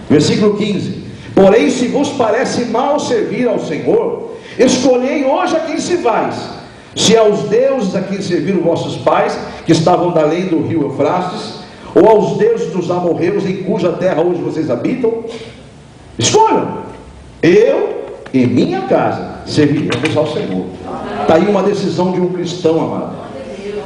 Versículo 15: porém, se vos parece mal servir ao Senhor, escolhei hoje a quem servais: se aos deuses a quem serviram vossos pais, que estavam da além do rio Eufrates, ou aos deuses dos amorreus, em cuja terra hoje vocês habitam. Escolham. Eu e minha casa serviremos ao Senhor. Está aí uma decisão de um cristão, amado.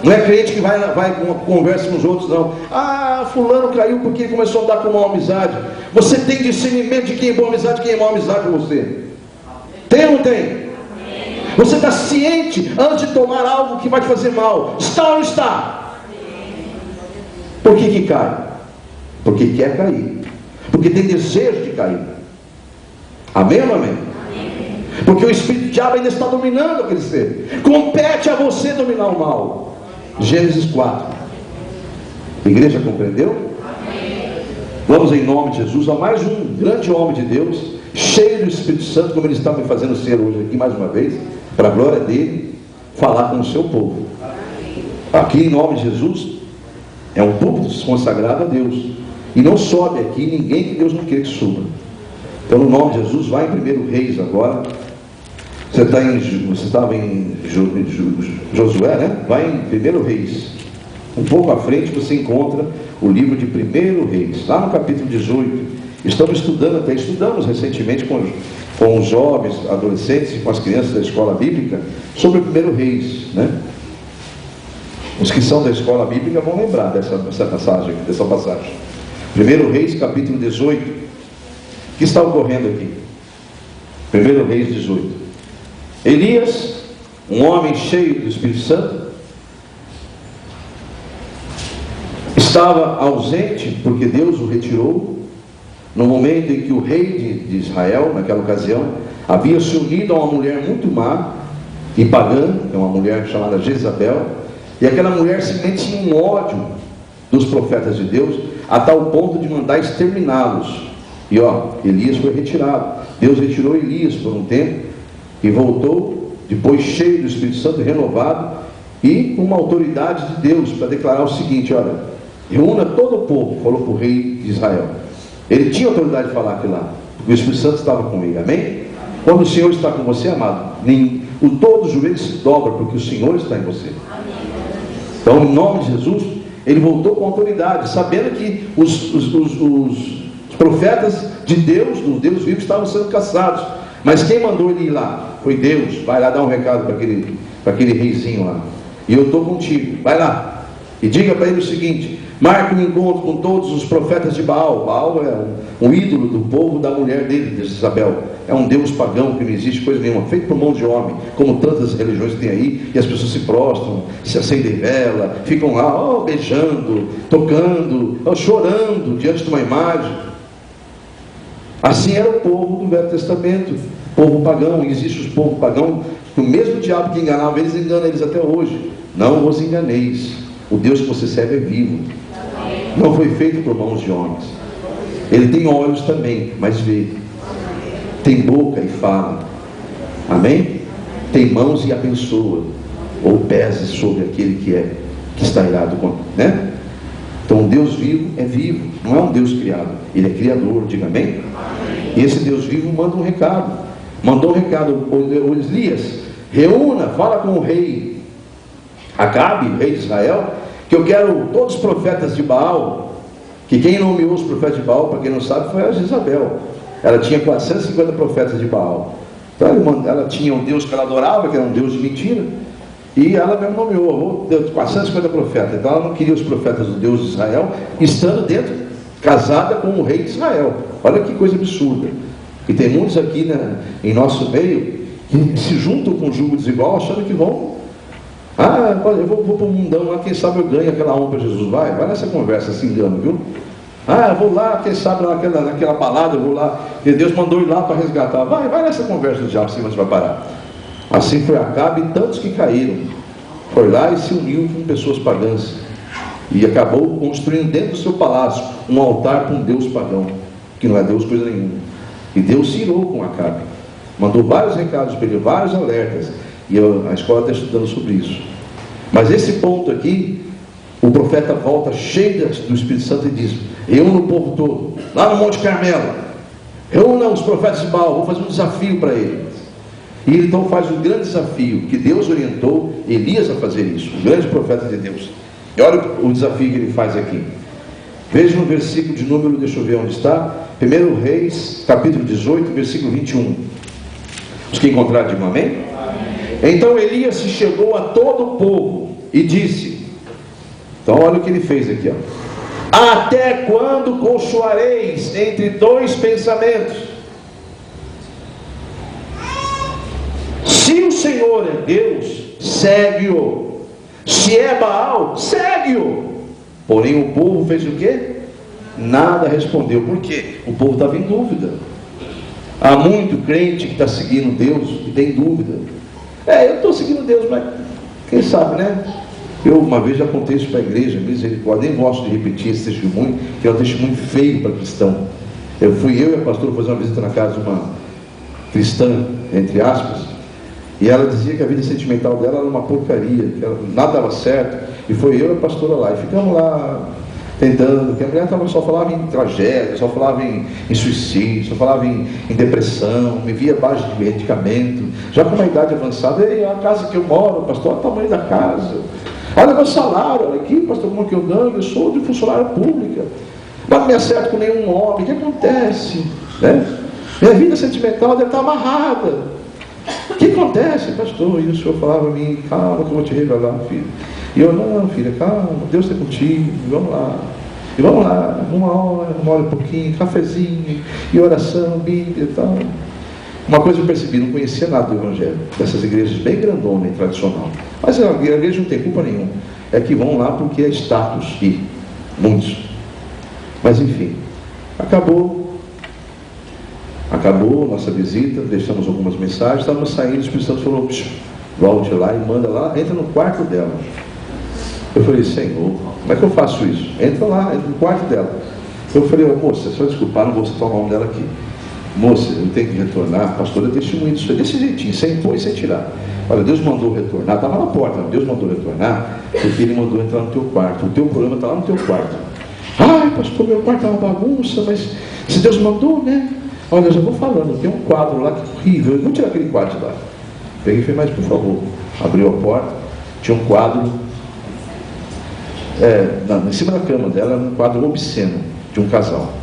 Não é crente que vai com conversa com os outros, não. Ah, fulano caiu porque ele começou a andar com má amizade. Você tem discernimento de quem é boa amizade e quem é má amizade com você? Tem ou não tem? Você está ciente antes de tomar algo que vai te fazer mal? Está ou não está? Por que cai? Porque quer cair. Porque tem desejo de cair. Amém ou não amém? Porque o espírito do diabo ainda está dominando aquele ser. Compete a você dominar o mal. Gênesis 4. A igreja compreendeu? Vamos em nome de Jesus a mais um grande homem de Deus, cheio do Espírito Santo, como ele está me fazendo ser hoje aqui mais uma vez, para a glória dele, falar com o seu povo. Aqui em nome de Jesus, é um púlpito consagrado a Deus, e não sobe aqui ninguém que Deus não queira que suba. Então no nome de Jesus, vai em 1 Reis agora. Você estava em Josué, né? Vai em 1 Reis. Um pouco à frente você encontra o livro de 1 Reis, lá no capítulo 18. Estudamos recentemente com os jovens, adolescentes e com as crianças da escola bíblica sobre 1 Reis, né? Os que são da escola bíblica vão lembrar dessa passagem. 1 Reis capítulo 18. O que está ocorrendo aqui? 1 Reis 18. Elias, um homem cheio do Espírito Santo, estava ausente porque Deus o retirou no momento em que o rei de Israel, naquela ocasião, havia se unido a uma mulher muito má e pagã, é uma mulher chamada Jezabel, e aquela mulher simplesmente tinha um ódio dos profetas de Deus, a tal ponto de mandar exterminá-los. E Elias foi retirado. Deus retirou Elias por um tempo e voltou depois cheio do Espírito Santo, renovado, e com uma autoridade de Deus para declarar o seguinte: olha, reúna todo o povo. Falou para o rei de Israel. Ele tinha autoridade de falar aquilo lá, porque o Espírito Santo estava comigo. Amém? Quando o Senhor está com você, amado, todo joelho se dobra, porque o Senhor está em você. Então, em nome de Jesus, ele voltou com autoridade, sabendo que os profetas de Deus, dos Deus vivos, estavam sendo caçados. Mas quem mandou ele ir lá? Foi Deus. Vai lá dar um recado para aquele reizinho lá. E eu estou contigo. Vai lá. E diga para ele o seguinte: Marca um encontro com todos os profetas de Baal. Baal é um ídolo do povo da mulher dele, de Jezabel. É um deus pagão que não existe coisa nenhuma, feito por mão de homem, como tantas religiões tem aí, e as pessoas se prostram, se acendem vela, ficam lá, beijando, tocando, chorando diante de uma imagem. Assim era o povo do Velho Testamento, povo pagão. E existe os povos pagãos, que o mesmo diabo que enganava eles, engana eles até hoje. Não os enganeis, o Deus que você serve é vivo, não foi feito por mãos de homens. Ele tem olhos também, mas vê. Tem boca e fala. Amém? Tem mãos e abençoa, ou pesa sobre aquele que está irado contra, né? Então um Deus vivo é vivo, não é um Deus criado. Ele é criador, diga amém? E esse Deus vivo manda um recado. Mandou um recado, o Elias: reúna, fala com o rei Acabe, rei de Israel, que eu quero todos os profetas de Baal. Que quem nomeou os profetas de Baal, para quem não sabe, foi a Jezabel. Ela tinha 450 profetas de Baal. Então ela tinha um Deus que ela adorava, que era um Deus de mentira, e ela mesmo nomeou 450 profetas. Então ela não queria os profetas do Deus de Israel estando dentro, casada com o rei de Israel. Olha que coisa absurda. E tem muitos aqui, né, em nosso meio, que se juntam com o jugo desigual, achando que vão, eu vou para o mundão lá, quem sabe eu ganho aquela honra para Jesus. Vai nessa conversa, se engano, viu? Eu vou lá, quem sabe naquela balada, eu vou lá, e Deus mandou ir lá para resgatar. Vai nessa conversa do diabo, assim você vai parar. Assim foi Acabe e tantos que caíram. Foi lá e se uniu com pessoas pagãs, e acabou construindo dentro do seu palácio um altar para um Deus pagão, que não é Deus coisa nenhuma. E Deus se irou com Acabe, mandou vários recados para ele, vários alertas, e a escola está estudando sobre isso. Mas esse ponto aqui, o profeta volta cheio do Espírito Santo e diz: reúna o povo todo, lá no Monte Carmelo, reúna os profetas de Baal, vou fazer um desafio para eles. E ele então faz um grande desafio, que Deus orientou Elias a fazer isso, o grande profeta de Deus. E olha o desafio que ele faz aqui. Veja no versículo de número, deixa eu ver onde está, 1 Reis, capítulo 18, versículo 21. Os que encontraram, digam amém? Então Elias se chegou a todo o povo e disse, então olha o que ele fez aqui, até quando conchoareis entre dois pensamentos? Se o Senhor é Deus, segue-o. Se é Baal, segue-o. Porém o povo fez o quê? Nada respondeu. Por quê? O povo estava em dúvida. Há muito crente que está seguindo Deus e tem dúvida. Eu estou seguindo Deus, mas quem sabe, né? Eu uma vez já contei isso para a igreja, misericórdia, nem gosto de repetir esse testemunho, que é um testemunho feio para cristão. Eu e a pastora fazer uma visita na casa de uma cristã, entre aspas, e ela dizia que a vida sentimental dela era uma porcaria, que nada dava certo, e foi eu e a pastora lá, e ficamos lá tentando, porque a mulher só falava em tragédia, só falava em suicídio, só falava em depressão, me via baixa de medicamento, já com uma idade avançada. A casa que eu moro, pastor, olha o tamanho da casa, olha meu salário, olha aqui, pastor, como que eu ganho, eu sou de funcionária pública, mas não me acerto com nenhum homem, o que acontece? Minha vida sentimental deve estar amarrada. O que acontece, pastor? E o senhor falava a mim, calma que eu vou te revelar, filho. E eu, não, filha, calma, Deus está contigo, vamos lá. E vamos lá, uma hora e pouquinho, cafezinho, e oração, Bíblia e tal. Uma coisa eu percebi, não conhecia nada do Evangelho, dessas igrejas bem grandonas e tradicional. Mas a igreja não tem culpa nenhuma. É que vão lá porque é status, e muitos. Mas enfim, acabou nossa visita, deixamos algumas mensagens, estávamos saindo, o Espírito Santo falou, volte lá e manda lá, entra no quarto dela. Eu falei, Senhor, como é que eu faço isso? Entra lá, entra no quarto dela. Eu falei, moça, só desculpar, não vou citar o nome dela aqui. Moça, eu tenho que retornar, pastor, eu testemunho disso, desse jeitinho, sem pôr e sem tirar. Olha, Deus mandou retornar, estava na porta, Deus mandou retornar, porque Ele mandou entrar no teu quarto, o teu problema está lá no teu quarto. Ai, pastor, meu quarto é uma bagunça, mas se Deus mandou, né? Olha, eu já vou falando, tem um quadro lá que é horrível, eu vou tirar aquele quadro de lá. Peguei e falei, mas por favor, abriu a porta, tinha um quadro, em cima da cama dela, um quadro obsceno, de um casal.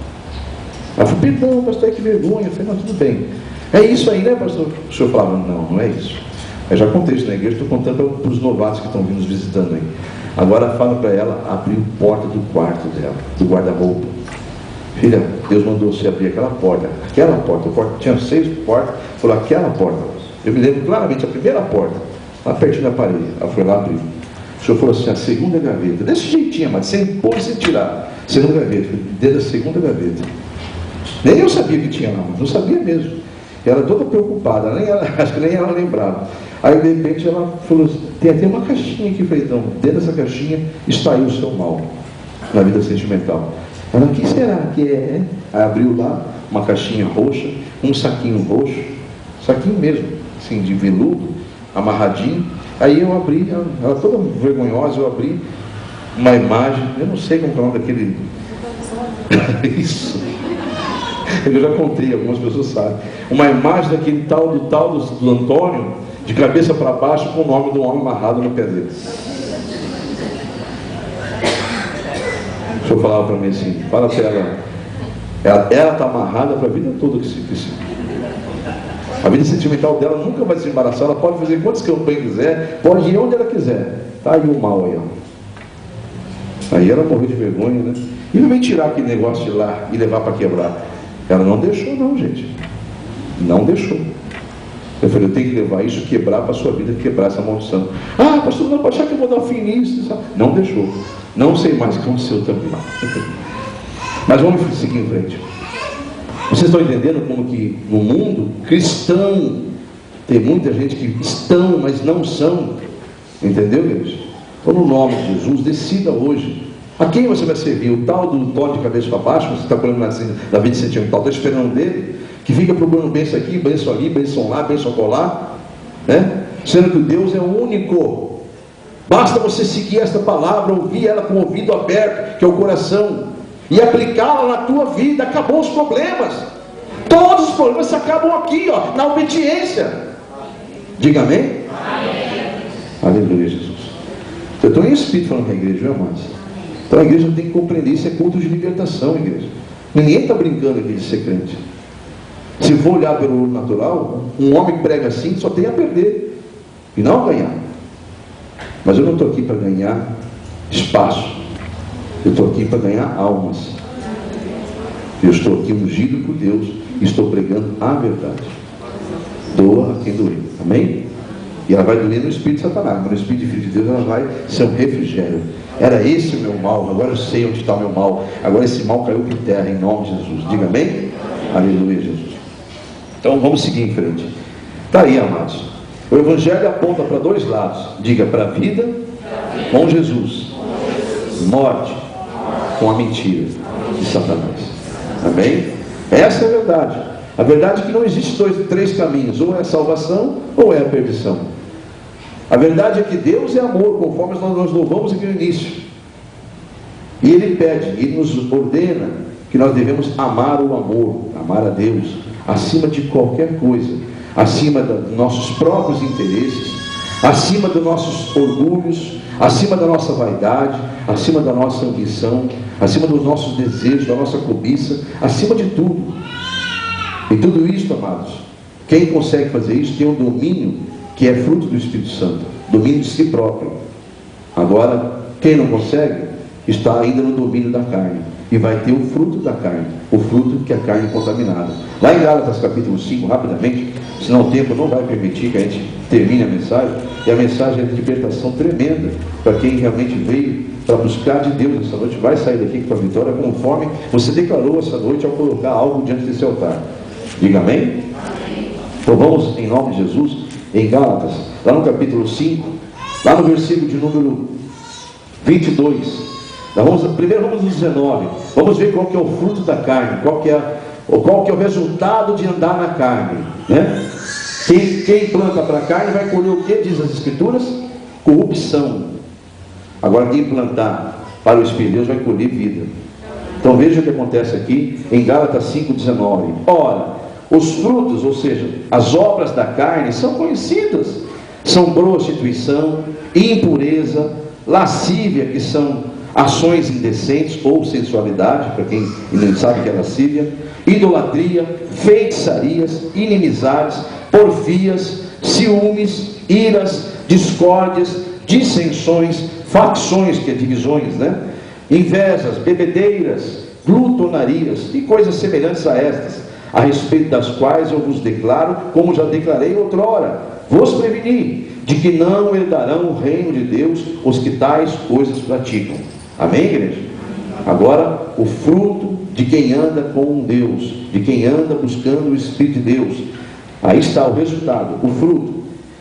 Ela falou, perdão, pastor, que vergonha. Eu falei, não, tudo bem. É isso aí, né, pastor? O senhor falava, não é isso. Eu já contei isso na igreja, estou contando para os novatos que estão vindo nos visitando aí. Agora fala para ela abrir a porta do quarto dela, do guarda-roupa. Filha, Deus mandou você abrir aquela porta, tinha 6 portas, falou aquela porta. Eu me lembro claramente, a primeira porta, lá pertinho da parede, ela foi lá abrir. O senhor falou assim, a segunda gaveta, desse jeitinho, mas sem pôr e sem tirar. Segunda gaveta, dentro da segunda gaveta. Nem eu sabia que tinha lá, mas não sabia mesmo. Ela toda preocupada, acho que nem ela lembrava. Aí de repente ela falou assim, tem até uma caixinha aqui, falei, então, dentro dessa caixinha está aí o seu mal na vida sentimental. Ela, o que será que é? Aí abriu lá uma caixinha roxa, um saquinho roxo, saquinho mesmo, assim, de veludo, amarradinho. Aí eu abri, ela toda vergonhosa, eu abri uma imagem, eu não sei como é o nome daquele... Isso. Eu já contei, algumas pessoas sabem. Uma imagem daquele tal do Antônio, de cabeça para baixo, com o nome de um homem amarrado no pé dele. O senhor falava para mim assim, fala para ela está amarrada para a vida toda que se a vida sentimental dela nunca vai se embaraçar, ela pode fazer quantas campanhas quiser, pode ir onde ela quiser. Está aí o mal aí, ó. Aí ela morreu de vergonha, né? E não vem tirar aquele negócio de lá e levar para quebrar. Ela não deixou não, gente. Não deixou. Eu falei, eu tenho que levar isso, quebrar para a sua vida, quebrar essa maldição. Ah, pastor, não pode achar que eu vou dar fim nisso. Sabe? Não deixou. Não sei mais o que aconteceu também. Mas vamos seguir em frente. Vocês estão entendendo como que no mundo cristão tem muita gente que estão, mas não são. Entendeu, Deus? Então, no nome de Jesus, decida hoje. A quem você vai servir? O tal do pó de cabeça para baixo, você está falando assim, da vida sentimental, está esperando dele, que fica procurando bênção aqui, bênção ali, bênção lá, bênção colar, né? Sendo que o Deus é o único. Basta você seguir esta palavra, ouvir ela com o ouvido aberto, que é o coração, e aplicá-la na tua vida. Acabou os problemas. Todos os problemas se acabam aqui, ó, na obediência. Diga amém? Amém. Aleluia, Jesus. Eu estou em espírito falando com a igreja, viu, amados? Então a igreja tem que compreender, isso é culto de libertação, igreja. Ninguém está brincando aqui de ser crente. Se for olhar pelo natural, um homem que prega assim só tem a perder e não a ganhar. Mas eu não estou aqui para ganhar espaço, eu estou aqui para ganhar almas. Eu estou aqui ungido por Deus e estou pregando a verdade. Doa a quem doer, amém? E ela vai doer no espírito de Satanás, mas no espírito de Filho de Deus ela vai ser um refrigério. Era esse o meu mal, agora eu sei onde está o meu mal. Agora esse mal caiu por terra, em nome de Jesus. Diga amém? Aleluia, Jesus. Então vamos seguir em frente. Está aí, amados. O Evangelho aponta para 2 lados. Diga, para a vida com Jesus, morte com a mentira de Satanás. Amém? Essa é a verdade. A verdade é que não existe 3 caminhos. Ou é a salvação ou é a perdição. A verdade é que Deus é amor, conforme nós louvamos aqui no início. E Ele pede, Ele nos ordena que nós devemos amar o amor, amar a Deus, acima de qualquer coisa, acima dos nossos próprios interesses, acima dos nossos orgulhos, acima da nossa vaidade, acima da nossa ambição, acima dos nossos desejos, da nossa cobiça, acima de tudo. E tudo isso, amados, quem consegue fazer isso tem um domínio que é fruto do Espírito Santo, domínio de si próprio. Agora, quem não consegue, está ainda no domínio da carne, e vai ter o fruto da carne, o fruto que é a carne contaminada. Lá em Gálatas capítulo 5, rapidamente, senão o tempo não vai permitir que a gente termine a mensagem, e a mensagem é de libertação tremenda, para quem realmente veio para buscar de Deus essa noite, vai sair daqui com a vitória, conforme você declarou essa noite ao colocar algo diante desse altar. Diga amém? Então vamos, em nome de Jesus, em Gálatas, lá no capítulo 5, lá no versículo de número 22, primeiro vamos no 19, vamos ver qual que é o fruto da carne, qual que é o resultado de andar na carne, né? Quem planta para a carne vai colher o que, diz as Escrituras? Corrupção. Agora quem plantar para o Espírito de Deus vai colher vida. Então veja o que acontece aqui em Gálatas 5,19. Ora, os frutos, ou seja, as obras da carne são conhecidas. São prostituição, impureza, lascívia, que são ações indecentes ou sensualidade, para quem não sabe que é lascívia, idolatria, feitiçarias, inimizades, porfias, ciúmes, iras, discórdias, dissensões, facções, que é divisões, né? Invejas, bebedeiras, glutonarias e coisas semelhantes a estas, a respeito das quais eu vos declaro, como já declarei outrora, vos preveni, de que não herdarão o reino de Deus os que tais coisas praticam. Amém, igreja? Agora, o fruto de quem anda com Deus, de quem anda buscando o Espírito de Deus. Aí está o resultado, o fruto.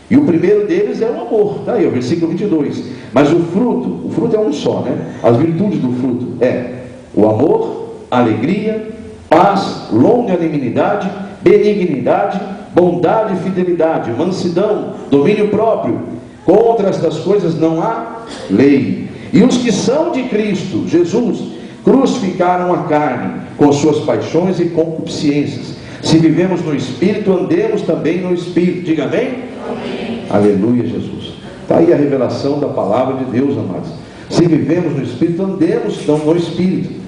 E o primeiro deles é o amor. Está aí, o versículo 22. Mas o fruto é um só, né? As virtudes do fruto é o amor, alegria, paz, longanimidade, benignidade, bondade e fidelidade, mansidão, domínio próprio. Contra estas coisas não há lei. E os que são de Cristo Jesus crucificaram a carne com suas paixões e concupiscências. Se vivemos no Espírito, andemos também no Espírito. Diga amém? Amém. Aleluia, Jesus. Está aí a revelação da palavra de Deus, amados. Se vivemos no Espírito, andemos então no Espírito.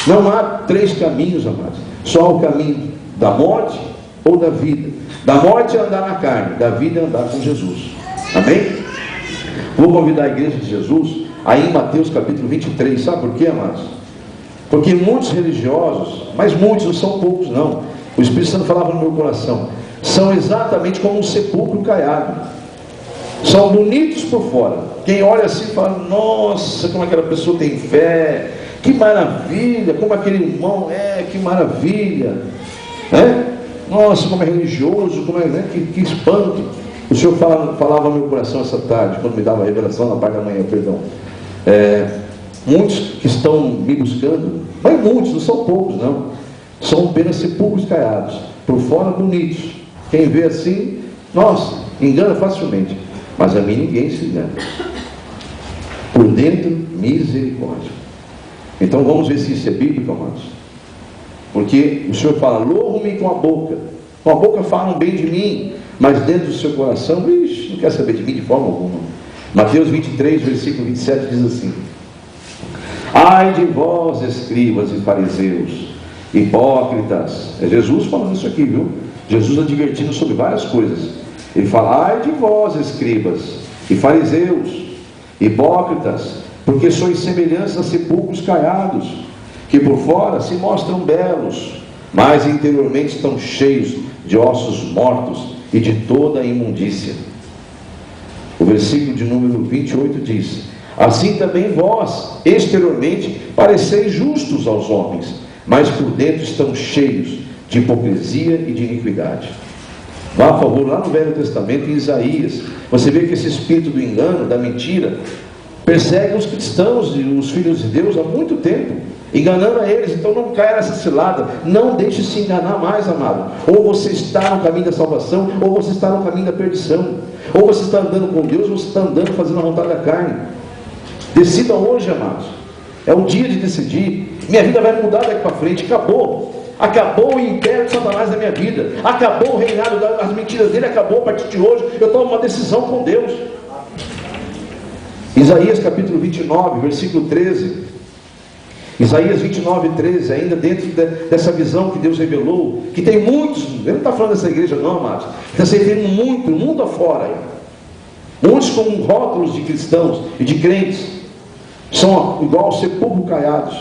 Não há três caminhos, amados. Só o caminho da morte ou da vida. Da morte é andar na carne, da vida é andar com Jesus. Amém? Vou convidar a igreja de Jesus aí em Mateus capítulo 23. Sabe por quê, amados? Porque muitos religiosos, mas muitos, não são poucos não, o Espírito Santo falava no meu coração, são exatamente como um sepulcro caiado. São bonitos por fora. Quem olha assim fala, nossa, como aquela pessoa tem fé, que maravilha, como aquele irmão que maravilha, nossa, como é religioso, como é, né? Que espanto. O Senhor falava no meu coração essa tarde, quando me dava a revelação na parte da manhã, perdão. Muitos que estão me buscando, mas muitos, não são poucos não, são apenas sepulcros caiados, por fora bonitos. Quem vê assim, nossa, engana facilmente, mas a mim ninguém se engana. Por dentro, misericórdia. Então vamos ver se isso é bíblico, amados. Porque o Senhor fala, louvo-me com a boca falam bem de mim, mas dentro do seu coração, não quer saber de mim de forma alguma. Mateus 23, versículo 27 diz assim: ai de vós, escribas e fariseus, hipócritas. É Jesus falando isso aqui, viu? Jesus advertindo sobre várias coisas. Ele fala, ai de vós, escribas e fariseus, hipócritas, porque sois semelhantes a sepulcros caiados, que por fora se mostram belos, mas interiormente estão cheios de ossos mortos e de toda a imundícia. O versículo de número 28 diz: assim também vós, exteriormente, pareceis justos aos homens, mas por dentro estão cheios de hipocrisia e de iniquidade. Vá, por favor, lá no Velho Testamento, em Isaías, você vê que esse espírito do engano, da mentira, persegue os cristãos e os filhos de Deus há muito tempo, enganando a eles. Então não caia nessa cilada, não deixe se enganar mais, amado. Ou você está no caminho da salvação, ou você está no caminho da perdição. Ou você está andando com Deus, ou você está andando fazendo a vontade da carne. Decida hoje, amados. É o dia de decidir. Minha vida vai mudar daqui para frente. Acabou o império de Satanás na minha vida. Acabou o reinado das mentiras dele. Acabou a partir de hoje. Eu tomo uma decisão com Deus. Isaías capítulo 29, versículo 13. Isaías 29, 13, ainda dentro dessa visão que Deus revelou, que tem muitos, ele não está falando dessa igreja não, amados, está servindo muito, o mundo afora, muitos com rótulos de cristãos e de crentes, são igual sepulcro caiados,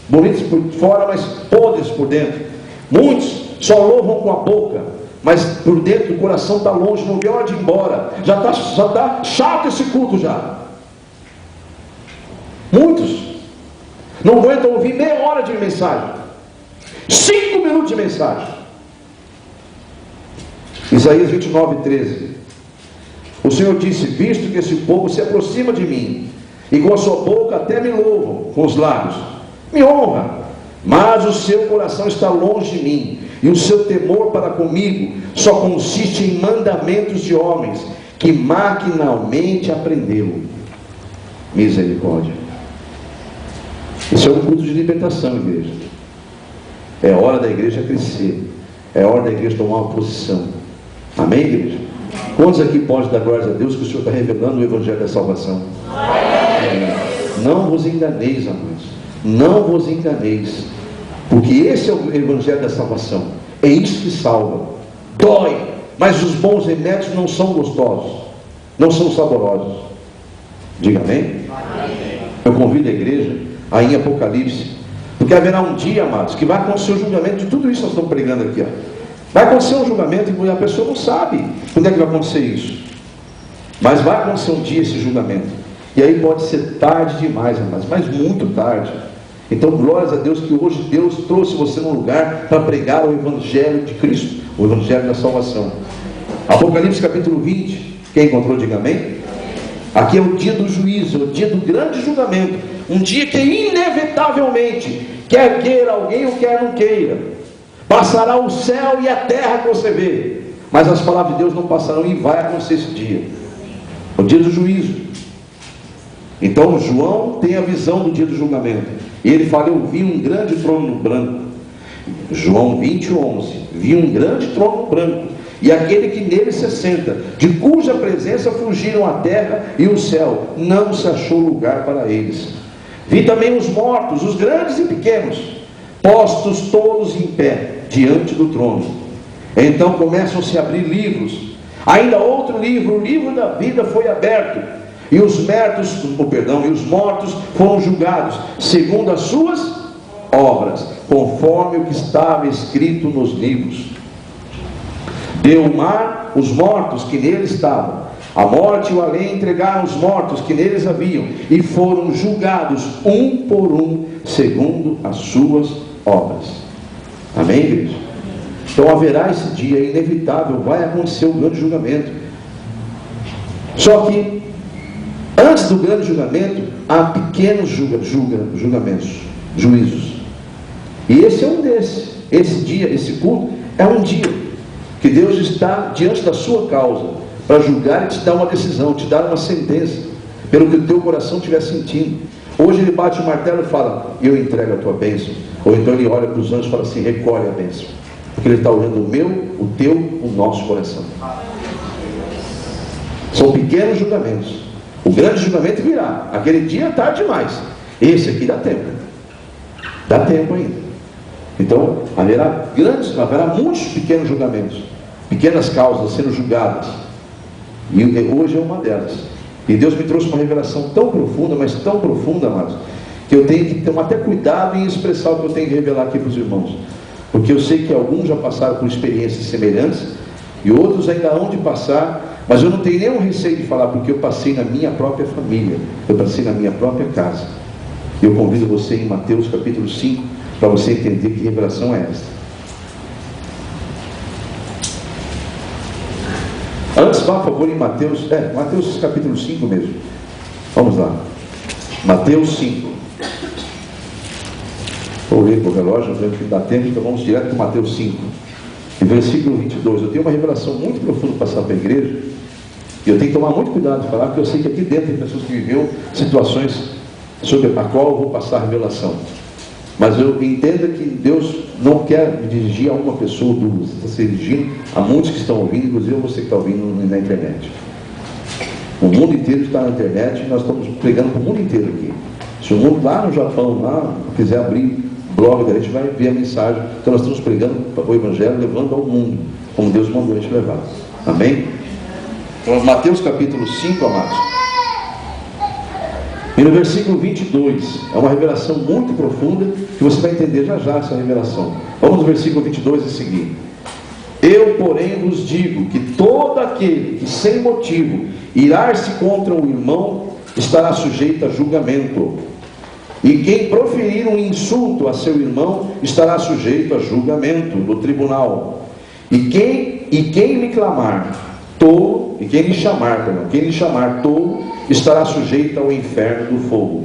bonitos por fora, mas podres por dentro. Muitos só louvam com a boca, mas por dentro o coração está longe, não vê hora de ir embora, já está chato esse culto já. Muitos não aguentam ouvir meia hora de mensagem, 5 minutos de mensagem. Isaías 29, 13. O Senhor disse: visto que esse povo se aproxima de mim, e com a sua boca até me louvam, com os lábios me honra, mas o seu coração está longe de mim, e o seu temor para comigo só consiste em mandamentos de homens, que maquinalmente aprenderam. Misericórdia. Isso é um culto de libertação, igreja. É hora da igreja crescer. É hora da igreja tomar uma posição. Amém, igreja? Quantos aqui podem dar glórias a Deus que o Senhor está revelando o Evangelho da salvação? Não vos enganeis, amados. Não vos enganeis. Porque esse é o Evangelho da salvação. É isso que salva. Dói. Mas os bons remédios não são gostosos. Não são saborosos. Diga amém. Eu convido a igreja a ir em Apocalipse, porque haverá um dia, amados, que vai acontecer o julgamento de tudo isso que nós estamos pregando aqui, ó. Vai acontecer um julgamento e a pessoa não sabe quando é que vai acontecer isso, mas vai acontecer um dia esse julgamento, e aí pode ser tarde demais, amados, mas muito tarde. Então glórias a Deus que hoje Deus trouxe você num lugar para pregar o Evangelho de Cristo, o Evangelho da salvação. Apocalipse capítulo 20, quem encontrou, diga amém. Aqui é o dia do juízo, o dia do grande julgamento, um dia que inevitavelmente, quer queira alguém ou quer não queira, passará o céu e a terra que você vê, mas as palavras de Deus não passarão, e vai acontecer esse dia, o dia do juízo. Então João tem a visão do dia do julgamento, e ele fala: eu vi um grande trono branco. João 20:11, vi um grande trono branco, e aquele que nele se assenta, de cuja presença fugiram a terra e o céu, não se achou lugar para eles. Vi também os mortos, os grandes e pequenos, postos todos em pé diante do trono. Então começam a se abrir livros. Ainda outro livro, o livro da vida, foi aberto, e os mortos foram julgados segundo as suas obras, conforme o que estava escrito nos livros. Deu o mar os mortos que nele estavam, a morte e o além entregaram os mortos que neles haviam, e foram julgados um por um, segundo as suas obras. Amém, igreja? Então haverá esse dia, é inevitável, vai acontecer o grande julgamento. Só que antes do grande julgamento há pequenos julgamentos, juízos, e esse é um desses. Esse dia, esse culto é um dia que Deus está diante da sua causa para julgar e te dar uma decisão, te dar uma sentença, pelo que o teu coração estiver sentindo. Hoje ele bate o martelo e fala: eu entrego a tua bênção. Ou então ele olha para os anjos e fala assim: recolhe a bênção, porque ele está olhando o meu, o teu, o nosso coração. São pequenos julgamentos. O grande julgamento virá, aquele dia é tarde demais. Esse aqui dá tempo ainda. Então haverá muitos pequenos julgamentos, pequenas causas sendo julgadas, e hoje é uma delas. E Deus me trouxe uma revelação tão profunda, mas tão profunda, amados, que eu tenho que tomar até cuidado em expressar o que eu tenho que revelar aqui para os irmãos, porque eu sei que alguns já passaram por experiências semelhantes, e outros ainda hão de passar, mas eu não tenho nenhum receio de falar, porque eu passei na minha própria família, eu passei na minha própria casa. Eu convido você em Mateus capítulo 5, para você entender que revelação é esta. Antes, vá, por favor, em Mateus capítulo 5 mesmo. Vamos lá. Mateus 5. Vou ler para o relógio, não que dá tempo, então vamos direto para Mateus 5. Em versículo 22. Eu tenho uma revelação muito profunda para passar para a igreja, e eu tenho que tomar muito cuidado de falar, porque eu sei que aqui dentro tem pessoas que viveram situações sobre a qual eu vou passar a revelação. Mas eu entendo que Deus não quer me dirigir a uma pessoa, você está se dirigindo a muitos que estão ouvindo, inclusive você que está ouvindo na internet. O mundo inteiro está na internet, e nós estamos pregando para o mundo inteiro aqui. Se o mundo lá no Japão, lá, quiser abrir blog, a gente vai ver a mensagem. Então nós estamos pregando o Evangelho, levando ao mundo, como Deus mandou a gente levar. Amém? Então, Mateus capítulo 5, amados. E no versículo 22, é uma revelação muito profunda, que você vai entender já já essa revelação. Vamos no versículo 22 e seguir. Eu, porém, vos digo que todo aquele que sem motivo irar-se contra o irmão estará sujeito a julgamento. E quem proferir um insulto a seu irmão estará sujeito a julgamento do tribunal. E quem lhe clamar tolo, e quem lhe chamar tolo, estará sujeito ao inferno do fogo.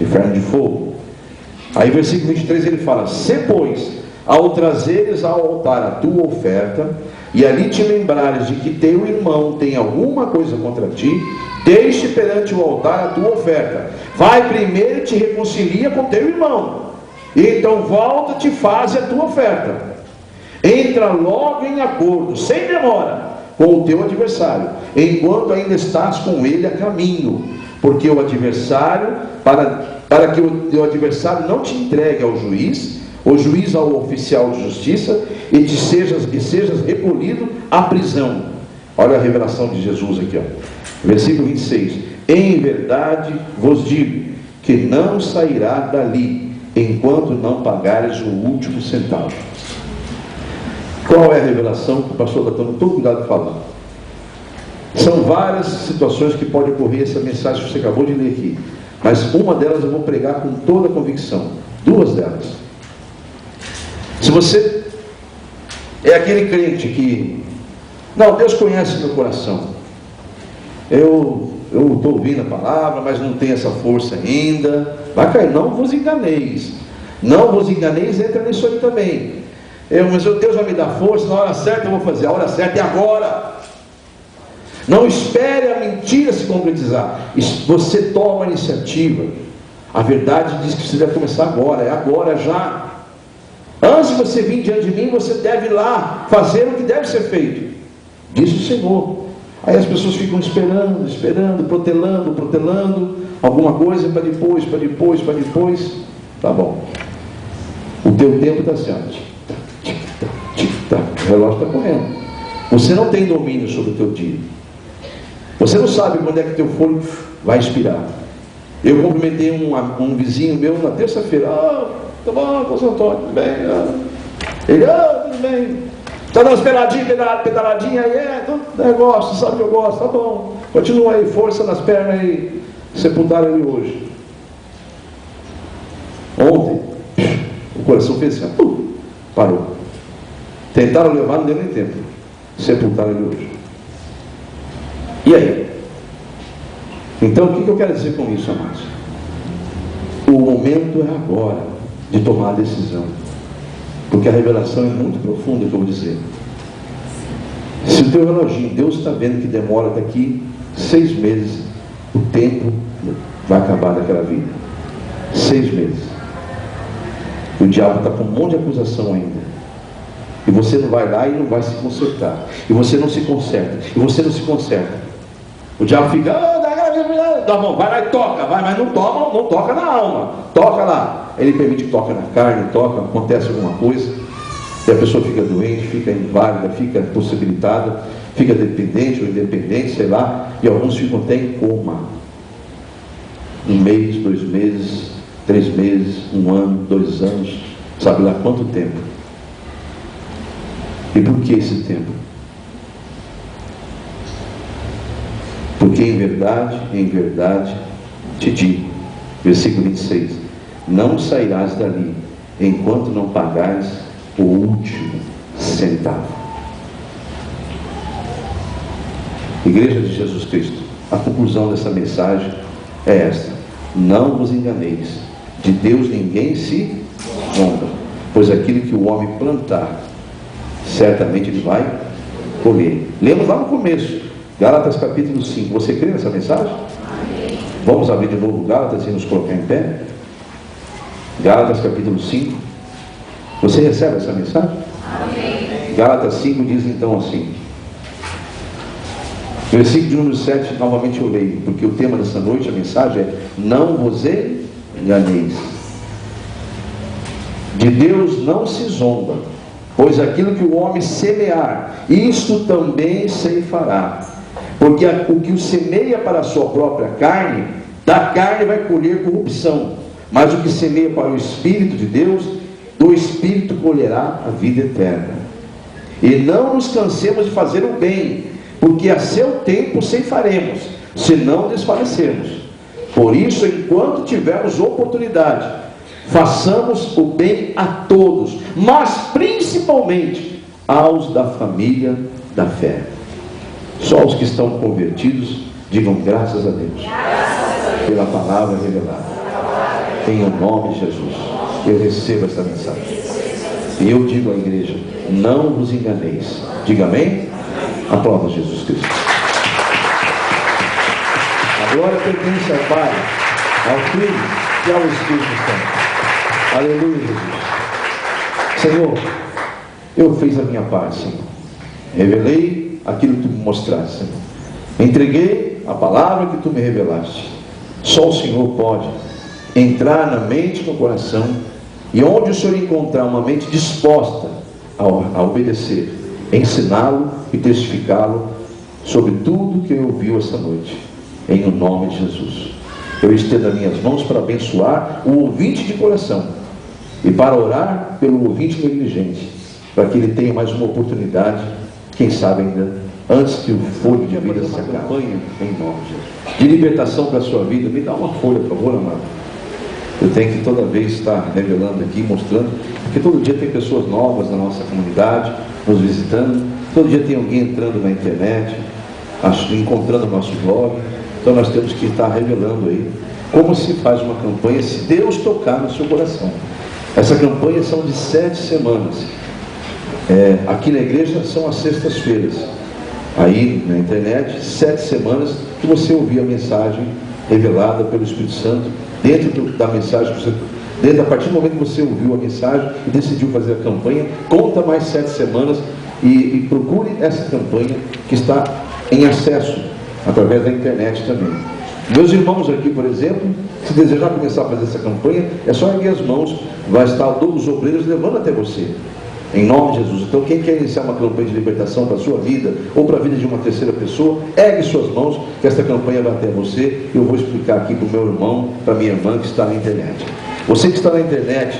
Inferno de fogo. Aí versículo 23 ele fala: se pois ao trazeres ao altar a tua oferta, e ali te lembrares de que teu irmão tem alguma coisa contra ti, deixe perante o altar a tua oferta, vai primeiro e te reconcilia com teu irmão, e então volta-te e faz a tua oferta. Entra logo em acordo, sem demora, com o teu adversário, enquanto ainda estás com ele a caminho, porque o adversário, para que o teu adversário não te entregue ao juiz, o juiz ao oficial de justiça, e sejas recolhido à prisão. Olha a revelação de Jesus aqui, ó. Versículo 26. Em verdade vos digo, que não sairá dali, enquanto não pagares o último centavo. Qual é a revelação que o pastor está tomando todo cuidado de falar? São várias situações que pode ocorrer essa mensagem que você acabou de ler aqui, mas uma delas eu vou pregar com toda a convicção. Duas delas. Se você é aquele crente que, não, Deus conhece meu coração, eu estou ouvindo a palavra, mas não tem essa força ainda, vai cair. Não vos enganeis, não vos enganeis, entra nisso aí também. Mas Deus vai me dar força, na hora certa eu vou fazer, a hora certa é agora. Não espere a mentira se concretizar, você toma a iniciativa. A verdade diz que você deve começar agora, é agora já. Antes de você vir diante de mim, você deve ir lá fazer o que deve ser feito, diz o Senhor. Aí as pessoas ficam esperando, protelando alguma coisa para depois. Tá bom, o teu tempo está certo, o relógio está correndo. Você não tem domínio sobre o teu dia. Você não sabe quando é que teu fôlego vai expirar. Eu cumprimentei um vizinho meu na terça-feira. Tá bom, pastor Antônio, tudo bem? Ele, tudo bem. Está dando umas pedaladinha aí? Eu gosto, sabe que eu gosto, tá bom. Continua aí, força nas pernas aí. Sepultaram ele hoje. Ontem, o coração fez assim, parou. Tentaram levar, não deu nem tempo. Sepultaram ele hoje. E aí? Então, o que eu quero dizer com isso, amados? O momento é agora de tomar a decisão, porque a revelação é muito profunda, que eu vou dizer. Se o teu reloginho, Deus está vendo que demora daqui 6 meses, o tempo vai acabar daquela vida. 6 meses. O diabo está com um monte de acusação ainda, e você não vai lá e não vai se consertar, e você não se conserta, e você não se conserta. O diabo fica, tá bom, vai lá e toca, mas não toca na alma, toca lá. Ele permite que toque na carne, acontece alguma coisa, e a pessoa fica doente, fica inválida, fica possibilitada, fica dependente ou independente, sei lá, e alguns ficam até em coma. 1 mês, 2 meses, 3 meses, 1 ano, 2 anos, sabe lá quanto tempo. E por que esse tempo? Porque em verdade te digo, versículo 26, não sairás dali, enquanto não pagares o último centavo. Igreja de Jesus Cristo, a conclusão dessa mensagem é esta: não vos enganeis, de Deus ninguém se zomba, pois aquilo que o homem plantar, certamente ele vai colher. Lemos lá no começo, Gálatas capítulo 5. Você crê nessa mensagem? Amém. Vamos abrir de novo Gálatas e nos colocar em pé. Gálatas capítulo 5. Você recebe essa mensagem? Amém. Gálatas 5 diz então assim, versículo de número 7, novamente eu leio, porque o tema dessa noite, a mensagem é: não vos enganeis, de Deus não se zomba, pois aquilo que o homem semear, isto também ceifará. Porque o que o semeia para a sua própria carne, da carne vai colher corrupção, mas o que semeia para o Espírito de Deus, do Espírito colherá a vida eterna. E não nos cansemos de fazer o bem, porque a seu tempo ceifaremos, se não desfalecermos. Por isso, enquanto tivermos oportunidade, façamos o bem a todos, mas principalmente aos da família da fé. Só os que estão convertidos digam graças a Deus pela palavra revelada. Em o nome de Jesus, eu recebo essa mensagem. E eu digo à igreja: não vos enganeis. Diga amém. Aplauda Jesus Cristo. A glória pertence ao Pai, ao Filho e ao Espírito Santo. Aleluia, Jesus. Senhor, eu fiz a minha parte, Senhor. Revelei aquilo que tu me mostraste, Senhor. Entreguei a palavra que tu me revelaste. Só o Senhor pode entrar na mente e no coração, e onde o Senhor encontrar uma mente disposta a obedecer, ensiná-lo e testificá-lo sobre tudo que ele ouviu esta noite. em o nome de Jesus. Eu estendo as minhas mãos para abençoar o ouvinte de coração e para orar pelo ouvinte negligente, para que ele tenha mais uma oportunidade, quem sabe ainda antes que o fogo de vida se acabe, em nome de Jesus. De libertação para a sua vida, me dá uma folha, por favor, amado. Eu tenho que toda vez estar revelando aqui, mostrando, porque todo dia tem pessoas novas na nossa comunidade, nos visitando, todo dia tem alguém entrando na internet, encontrando o nosso blog. Então nós temos que estar revelando aí como se faz uma campanha, se Deus tocar no seu coração. Essa campanha são de 7 semanas. Aqui na igreja são as sextas-feiras. Aí na internet, 7 semanas que você ouvir a mensagem revelada pelo Espírito Santo, dentro da mensagem que você, a partir do momento que você ouviu a mensagem e decidiu fazer a campanha, conta mais 7 semanas e procure essa campanha que está em acesso através da internet também. Meus irmãos aqui, por exemplo, se desejar começar a fazer essa campanha, é só erguer as mãos, vai estar todos os obreiros levando até você, em nome de Jesus. Então quem quer iniciar uma campanha de libertação para a sua vida, ou para a vida de uma terceira pessoa, ergue suas mãos, que esta campanha vai até você. Eu vou explicar aqui para o meu irmão, para a minha irmã que está na internet. Você que está na internet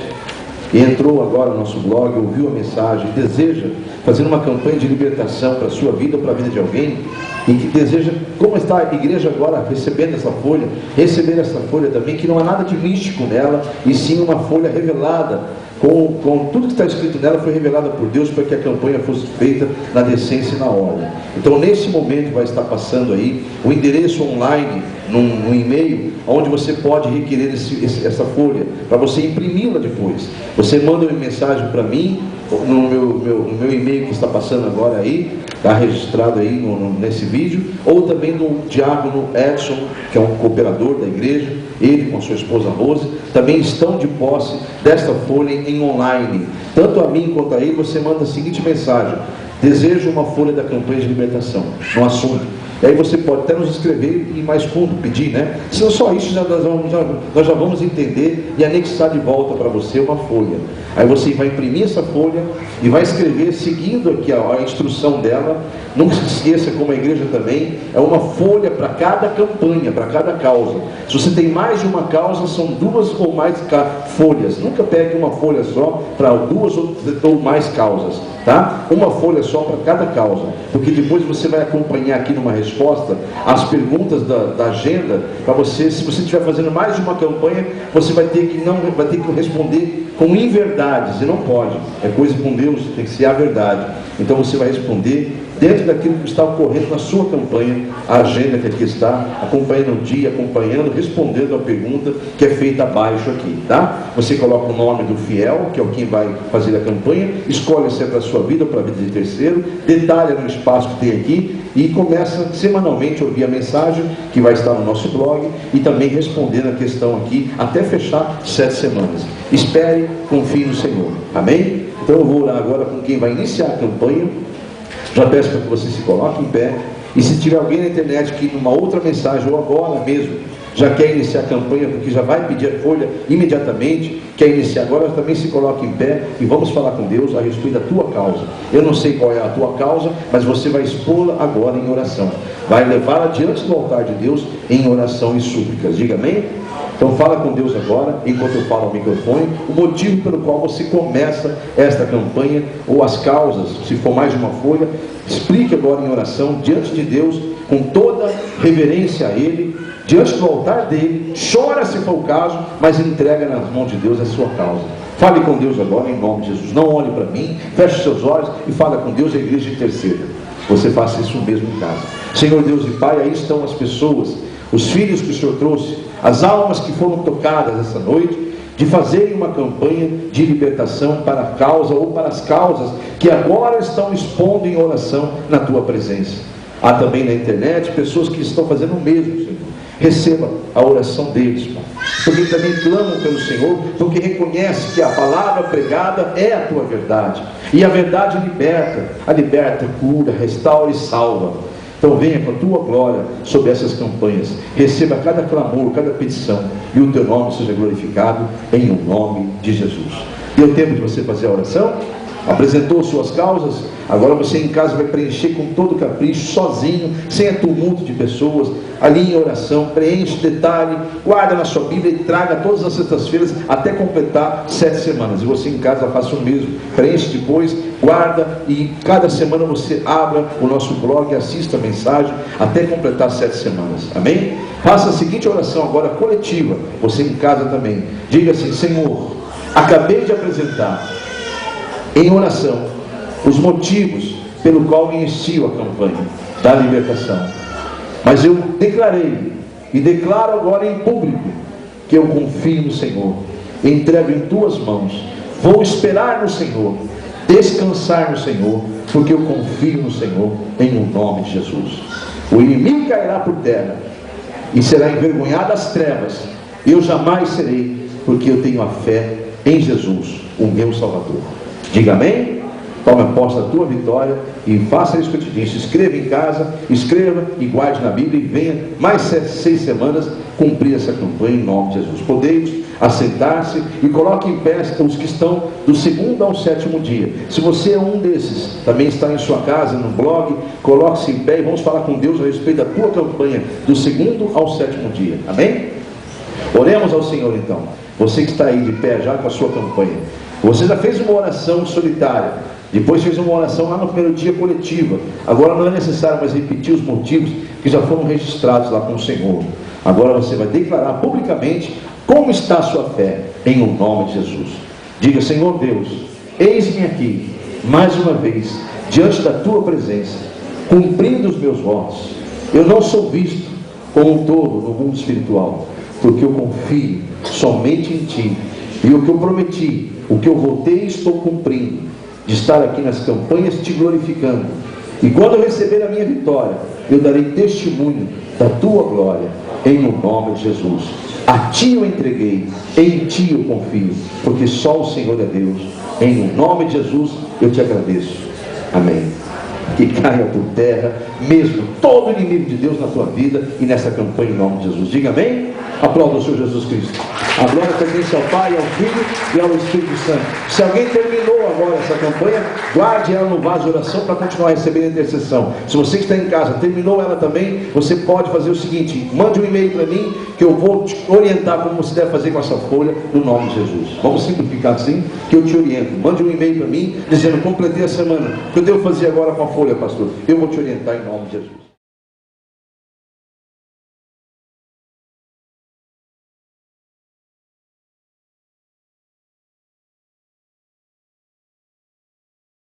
e entrou agora no nosso blog, ouviu a mensagem, deseja fazer uma campanha de libertação para a sua vida ou para a vida de alguém, e que deseja, como está a igreja agora recebendo essa folha, receber essa folha também, que não há nada de místico nela, e sim uma folha revelada, com tudo que está escrito nela foi revelada por Deus para que a campanha fosse feita na decência e na ordem. Então nesse momento vai estar passando aí o endereço online, num e-mail, onde você pode requerer essa folha, para você imprimi-la depois. Você manda uma mensagem para mim, no meu e-mail que está passando agora aí, está registrado aí nesse vídeo, ou também do diácono Edson, que é um cooperador da igreja, ele com sua esposa Rose, também estão de posse desta folha em online. Tanto a mim quanto a ele, você manda a seguinte mensagem: desejo uma folha da campanha de libertação, no assunto. E aí você pode até nos escrever e mais fundo pedir, né? Se não só isso, nós já vamos entender e anexar de volta para você uma folha. Aí você vai imprimir essa folha e vai escrever, seguindo aqui a instrução dela. Não se esqueça, como a igreja também, é uma folha para cada campanha, para cada causa. Se você tem mais de uma causa, são 2 ou mais folhas. Nunca pegue uma folha só para 2 ou mais causas, tá? Uma folha só para cada causa, porque depois você vai acompanhar aqui numa resposta as perguntas da agenda, para você, se você estiver fazendo mais de uma campanha, você vai ter que responder com inverdades, e não pode, é coisa com Deus, tem que ser a verdade. Então você vai responder dentro daquilo que está ocorrendo na sua campanha, a agenda que aqui está, acompanhando o dia, respondendo a pergunta que é feita abaixo aqui, tá? Você coloca o nome do fiel, que é quem vai fazer a campanha, escolhe se é para a sua vida ou para a vida de terceiro, detalha no espaço que tem aqui e começa semanalmente a ouvir a mensagem que vai estar no nosso blog e também respondendo a questão aqui até fechar 7 semanas. Espere, confie no Senhor. Amém? Então eu vou orar agora com quem vai iniciar a campanha. Já peço para que você se coloque em pé. E se tiver alguém na internet que numa outra mensagem, ou agora mesmo, já quer iniciar a campanha, porque já vai pedir a folha imediatamente, quer iniciar agora, também se coloque em pé e vamos falar com Deus a respeito da tua causa. Eu não sei qual é a tua causa, mas você vai expô-la agora em oração. Vai levá-la diante do altar de Deus em oração e súplicas. Diga amém? Então fala com Deus agora, enquanto eu falo ao microfone, o motivo pelo qual você começa esta campanha, ou as causas, se for mais de uma folha, explique agora em oração, diante de Deus, com toda reverência a Ele, diante do altar dele, chora se for o caso, mas entrega nas mãos de Deus a sua causa. Fale com Deus agora, em nome de Jesus. Não olhe para mim, feche seus olhos e fala com Deus, a igreja interceda. Você faça isso mesmo em casa. Senhor Deus e Pai, aí estão as pessoas, os filhos que o Senhor trouxe, as almas que foram tocadas essa noite, de fazerem uma campanha de libertação para a causa ou para as causas que agora estão expondo em oração na Tua presença. Há também na internet pessoas que estão fazendo o mesmo, Senhor. Receba a oração deles, Pai, porque também clamam pelo Senhor, porque reconhece que a palavra pregada é a Tua verdade, e a verdade liberta, cura, restaura e salva. Então venha com a Tua glória sobre essas campanhas, receba cada clamor, cada petição, e o Teu nome seja glorificado em o nome de Jesus. Deu tempo de você fazer a oração? Apresentou suas causas? Agora você em casa vai preencher com todo capricho, sozinho, sem tumulto de pessoas, ali em oração, preenche, detalhe, guarda na sua Bíblia e traga todas as sextas-feiras até completar 7 semanas. E você em casa faça o mesmo, preenche depois, guarda, e cada semana você abra o nosso blog e assista a mensagem até completar 7 semanas. Amém? Faça a seguinte oração agora coletiva, você em casa também. Diga assim: Senhor, acabei de apresentar em oração os motivos pelo qual inicio a campanha da libertação, mas eu declarei e declaro agora em público que eu confio no Senhor, entrego em tuas mãos, vou esperar no Senhor, descansar no Senhor, porque eu confio no Senhor, em o nome de Jesus. O inimigo cairá por terra e será envergonhado às trevas. Eu jamais serei, porque eu tenho a fé em Jesus, o meu Salvador. Diga amém. Tome a posse da tua vitória e faça isso que eu te disse. Escreva em casa, escreva e guarde na Bíblia, e venha mais 6 semanas cumprir essa campanha em nome de Jesus. Podeis assentar-se e coloque em pé os que estão do 2º ao 7º dia. Se você é um desses, também está em sua casa, no blog, coloque-se em pé e vamos falar com Deus a respeito da tua campanha do 2º ao 7º dia. Amém? Oremos ao Senhor então. Você que está aí de pé já com a sua campanha, você já fez uma oração solitária, depois fez uma oração lá no primeiro dia coletiva. Agora não é necessário mais repetir os motivos que já foram registrados lá com o Senhor. Agora você vai declarar publicamente como está a sua fé, em o nome de Jesus. Diga: Senhor Deus, eis-me aqui mais uma vez diante da tua presença, cumprindo os meus votos. Eu não sou visto como um tolo no mundo espiritual, porque eu confio somente em ti, e o que eu prometi, o que eu voltei, estou cumprindo, de estar aqui nas campanhas te glorificando. E quando eu receber a minha vitória, eu darei testemunho da tua glória, em o nome de Jesus. A ti eu entreguei, em ti eu confio, porque só o Senhor é Deus. Em o nome de Jesus eu te agradeço. Amém. Que caia por terra mesmo todo inimigo de Deus na tua vida e nessa campanha em nome de Jesus. Diga amém. Aplauda o Senhor Jesus Cristo. A glória pertence ao Pai, ao Filho e ao Espírito Santo. Se alguém terminou agora essa campanha, guarde ela no vaso de oração para continuar recebendo a intercessão. Se você que está em casa terminou ela também, você pode fazer o seguinte: mande um e-mail para mim, que eu vou te orientar como você deve fazer com essa folha, no nome de Jesus. Vamos simplificar assim, que eu te oriento. Mande um e-mail para mim dizendo: completei a semana, o que eu devo fazer agora com a folha, pastor? Eu vou te orientar em nome de Jesus.